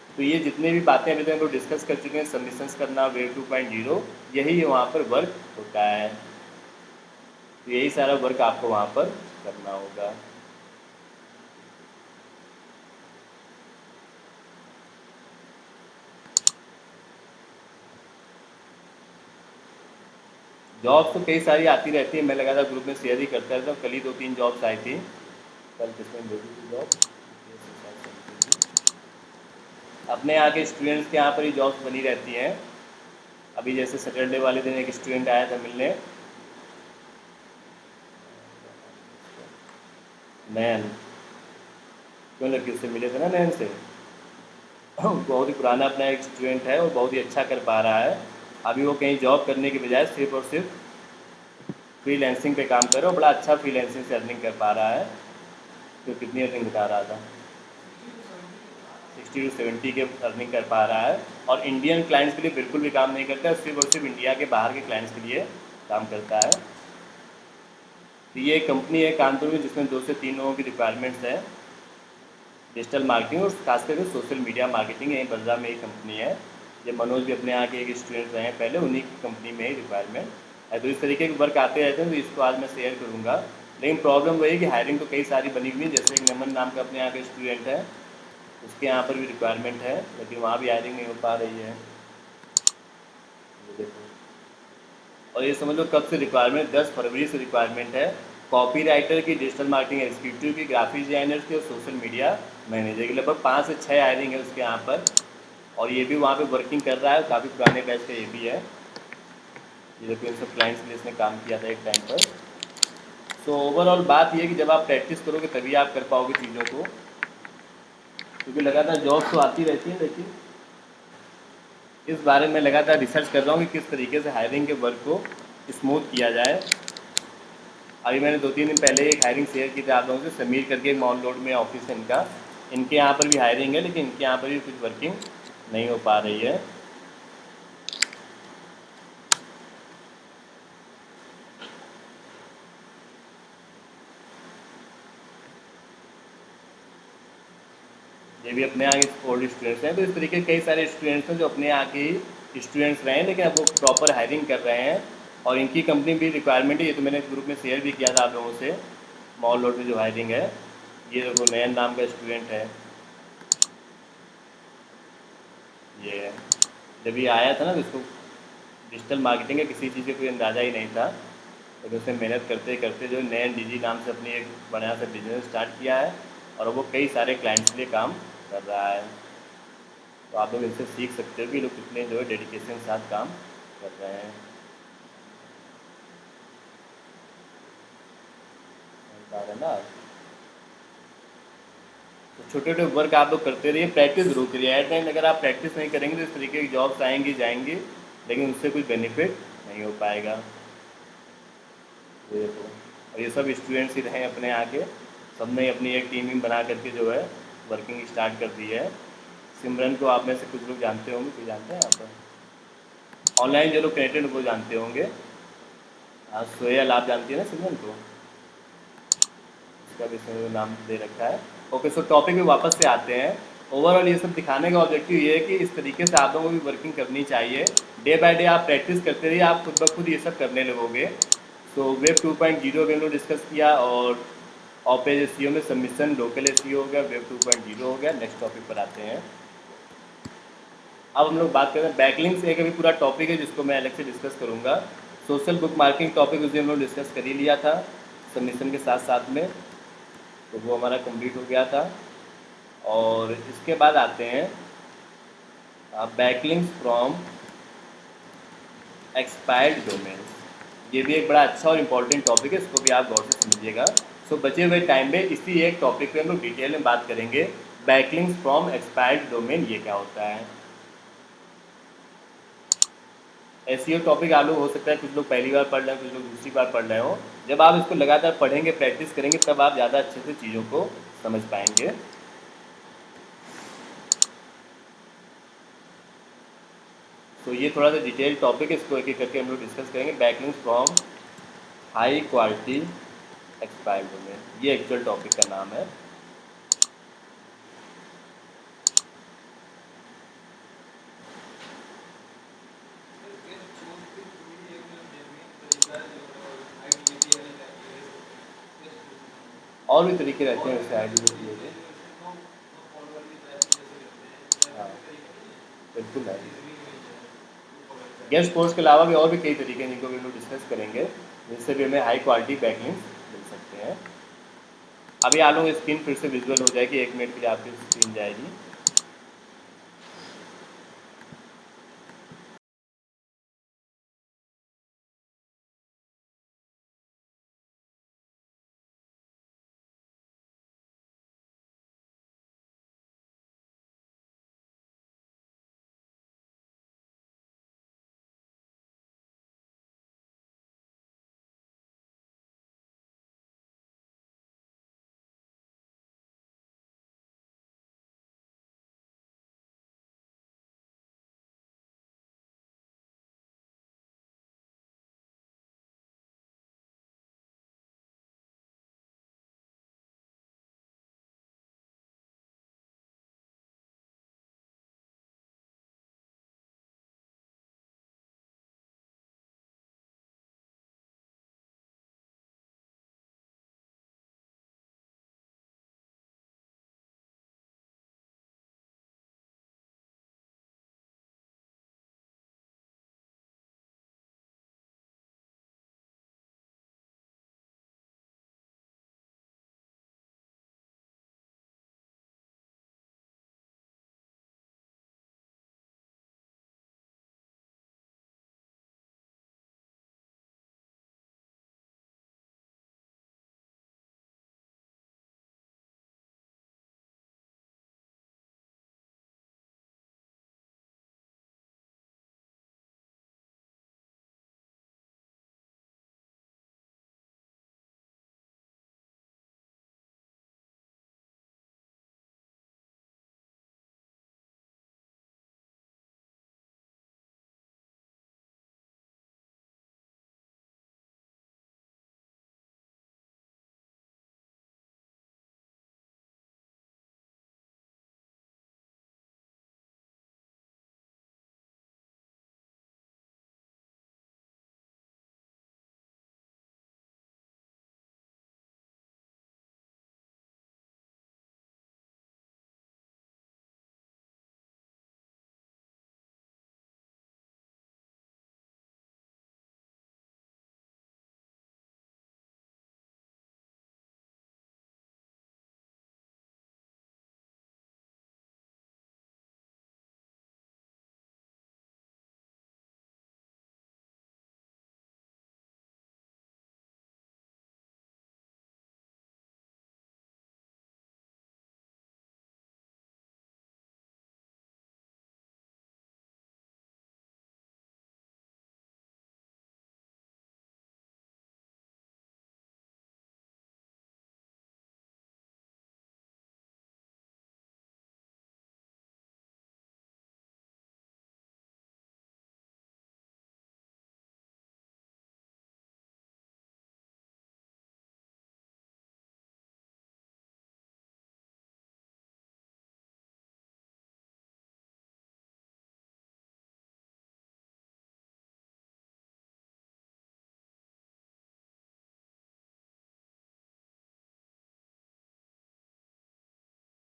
तो ये जितने भी बातें अभी तक हम लोग डिस्कस कर चुके हैं, सबमिशंस करना, वेब 2.0, यही वहाँ पर वर्क होता है। तो यही सारा वर्क आपको वहाँ पर करना होगा। जॉब्स तो कई सारी आती रहती है, मैं लगातार ग्रुप में शेयर ही करता रहता हूँ। कल ही 2-3 जॉब्स आई थी, कल किसने भेजी थी जॉब, अपने यहाँ के स्टूडेंट्स के यहाँ पर ही जॉब्स बनी रहती हैं। अभी जैसे सैटरडे वाले दिन एक स्टूडेंट आया था मिलने, नयन, क्यों लड़की उससे मिले थे ना नयन से, बहुत ही पुराना अपना एक स्टूडेंट है और बहुत ही अच्छा कर पा रहा है। अभी वो कहीं जॉब करने के बजाय सिर्फ और सिर्फ फ्रीलैंसिंग पे काम कर रहा है और बड़ा अच्छा फ्रीलैंसिंग से अर्निंग कर पा रहा है। तो कितनी अर्निंग बता रहा था, 60 to 70 के अर्निंग कर पा रहा है, और इंडियन क्लाइंट्स के लिए बिल्कुल भी काम नहीं करता है, सिर्फ और सिर्फ इंडिया के बाहर के क्लाइंट्स के लिए काम करता है। तो ये एक कंपनी है कानपुर में जिसमें 2 से 3 लोगों की रिक्वायरमेंट्स है, डिजिटल मार्केटिंग और खास करके सोशल मीडिया मार्केटिंग। यही बंजा में ही कंपनी है। ये मनोज भी अपने यहाँ के एक स्टूडेंट रहे हैं पहले, उन्हीं की कंपनी में ही रिक्वायरमेंट है। तो इस तरीके के वर्क आते रहते हैं, तो इसको आज मैं शेयर करूँगा। लेकिन प्रॉब्लम वही है कि हायरिंग तो कई सारी बनी हुई है। जैसे एक नमन नाम का अपने यहाँ का स्टूडेंट है, उसके यहाँ पर भी रिक्वायरमेंट है, लेकिन वहाँ भी हायरिंग नहीं हो पा रही है। ये देखो, और ये समझ लो कब से रिक्वायरमेंट, 10 फरवरी से रिक्वायरमेंट है। कॉपी राइटर की, डिजिटल मार्केटिंग एग्जीक्यूटिव की, ग्राफिक डिजाइनर की और सोशल मीडिया मैनेजर की। लगभग 5 से 6 हायरिंग है उसके यहाँ पर, और ये भी वहाँ पे वर्किंग कर रहा है। काफ़ी पुराने बैच का ये भी है। ये देखो इन सब क्लाइंट्स के लिए इसने काम किया था एक टाइम पर। सो ओवरऑल बात ये है कि जब आप प्रैक्टिस करोगे तभी आप कर पाओगे चीज़ों को, क्योंकि लगातार जॉब तो आती रहती है, लेकिन इस बारे में लगातार रिसर्च कर रहा हूँ कि किस तरीके से हायरिंग के वर्क को स्मूथ किया जाए। अभी मैंने 2-3 दिन पहले एक हायरिंग शेयर की थी आप लोगों से, समीर करके मॉल रोड में ऑफिस है इनका, इनके यहाँ पर भी हायरिंग है, लेकिन इनके यहाँ पर भी कुछ वर्किंग नहीं हो पा रही है। ये भी अपने यहाँ के ओल्ड स्टूडेंट्स हैं, तो इस तरीके के कई सारे स्टूडेंट्स हैं जो अपने यहाँ के ही स्टूडेंट्स रहे हैं, लेकिन अब वो प्रॉपर हायरिंग कर रहे हैं और इनकी कंपनी भी रिक्वायरमेंट है। ये तो मैंने ग्रुप में शेयर भी किया था आप लोगों से, मॉल रोड में जो हायरिंग है, ये देखो नयन नाम का स्टूडेंट है, ये है। जब ये आया था ना तो इसको डिजिटल मार्केटिंग का किसी चीज़ का कोई अंदाज़ा ही नहीं था, लेकिन उसने मेहनत करते करते जो नयन डिजी नाम से अपनी एक बढ़िया सा बिजनेस स्टार्ट किया है और वो कई सारे क्लाइंट्स के लिए काम कर रहा है। तो आप लोग इनसे सीख सकते हो कि लोग कितने जो है डेडिकेशन के साथ काम कर रहे हैं। बता रहे हैं ना, तो छोटे छोटे वर्क आप लोग करते रहिए, प्रैक्टिस जरूर करिए। एट टाइम अगर आप प्रैक्टिस नहीं करेंगे तो इस तरीके की जॉब्स आएंगी जाएंगी, लेकिन उससे कोई बेनिफिट नहीं हो पाएगा। ये देखो, और ये सब स्टूडेंट्स ही रहे अपने आके, सब ने अपनी एक टीम बना करके जो है वर्किंग स्टार्ट कर दी है। सिमरन को आप में से कुछ लोग जानते होंगे, कोई जानते हैं यहाँ पर ऑनलाइन जो लोग कनेक्टेड वो जानते होंगे। हाँ, सोहेल आप जानती है ना सिमरन को, इसका भी इसमें नाम दे रखा है। ओके, सो टॉपिक में वापस से आते हैं। ओवरऑल ये सब दिखाने का ऑब्जेक्टिव ये है कि इस तरीके से आप लोगों को भी वर्किंग करनी चाहिए। डे बाय डे आप प्रैक्टिस करते रहिए, आप खुद ब खुद ये सब करने लगोगे। सो वेब 2.0 भी हम लोग डिस्कस किया, और ऑपेज एसईओ में सबमिशन लोकल एसईओ हो गया, वेब 2.0 हो गया। नेक्स्ट टॉपिक पर आते हैं। अब हम लोग बात करते हैं बैकलिंक्स, एक अभी पूरा टॉपिक है जिसको मैं अलग से डिस्कस करूँगा। सोशल बुक मार्किंग टॉपिक उस दिन हम लोग डिस्कस कर ही लिया था सबमिशन के साथ साथ में, तो वो हमारा कंप्लीट हो गया था। और इसके बाद आते हैं बैकलिंक्स फ्रॉम एक्सपायर्ड डोमेन्स। ये भी एक बड़ा अच्छा और इम्पॉर्टेंट टॉपिक है, इसको भी आप गौर से समझिएगा। सो बचे हुए टाइम में इसी एक टॉपिक पे हम लोग डिटेल में बात करेंगे, बैकलिंक्स फ्रॉम एक्सपायर्ड डोमेन ये क्या होता है। एसईओ टॉपिक आप लोग हो सकता है कुछ लोग पहली बार पढ़ रहे हैं, कुछ लोग दूसरी बार पढ़ रहे हो। जब आप इसको लगातार पढ़ेंगे प्रैक्टिस करेंगे तब आप ज़्यादा अच्छे से चीज़ों को समझ पाएंगे। तो ये थोड़ा सा डिटेल टॉपिक है, इसको एक एक करके हम लोग डिस्कस करेंगे। Backlinks from high quality expired domain, ये एक्चुअल टॉपिक का नाम है। और भी तरीके रहते हैं वैसे आईडी के। हाँ बिल्कुल है, गेस्ट पोस्ट के अलावा भी और भी कई तरीके हैं जिनको भी हम लोग डिस्कस करेंगे, जिससे भी हमें हाई क्वालिटी बैकलिंक्स मिल सकते हैं। अभी आप लोगों की स्क्रीन फिर से विजुअल हो जाएगी, 1 मिनट के लिए आपकी स्क्रीन जाएगी।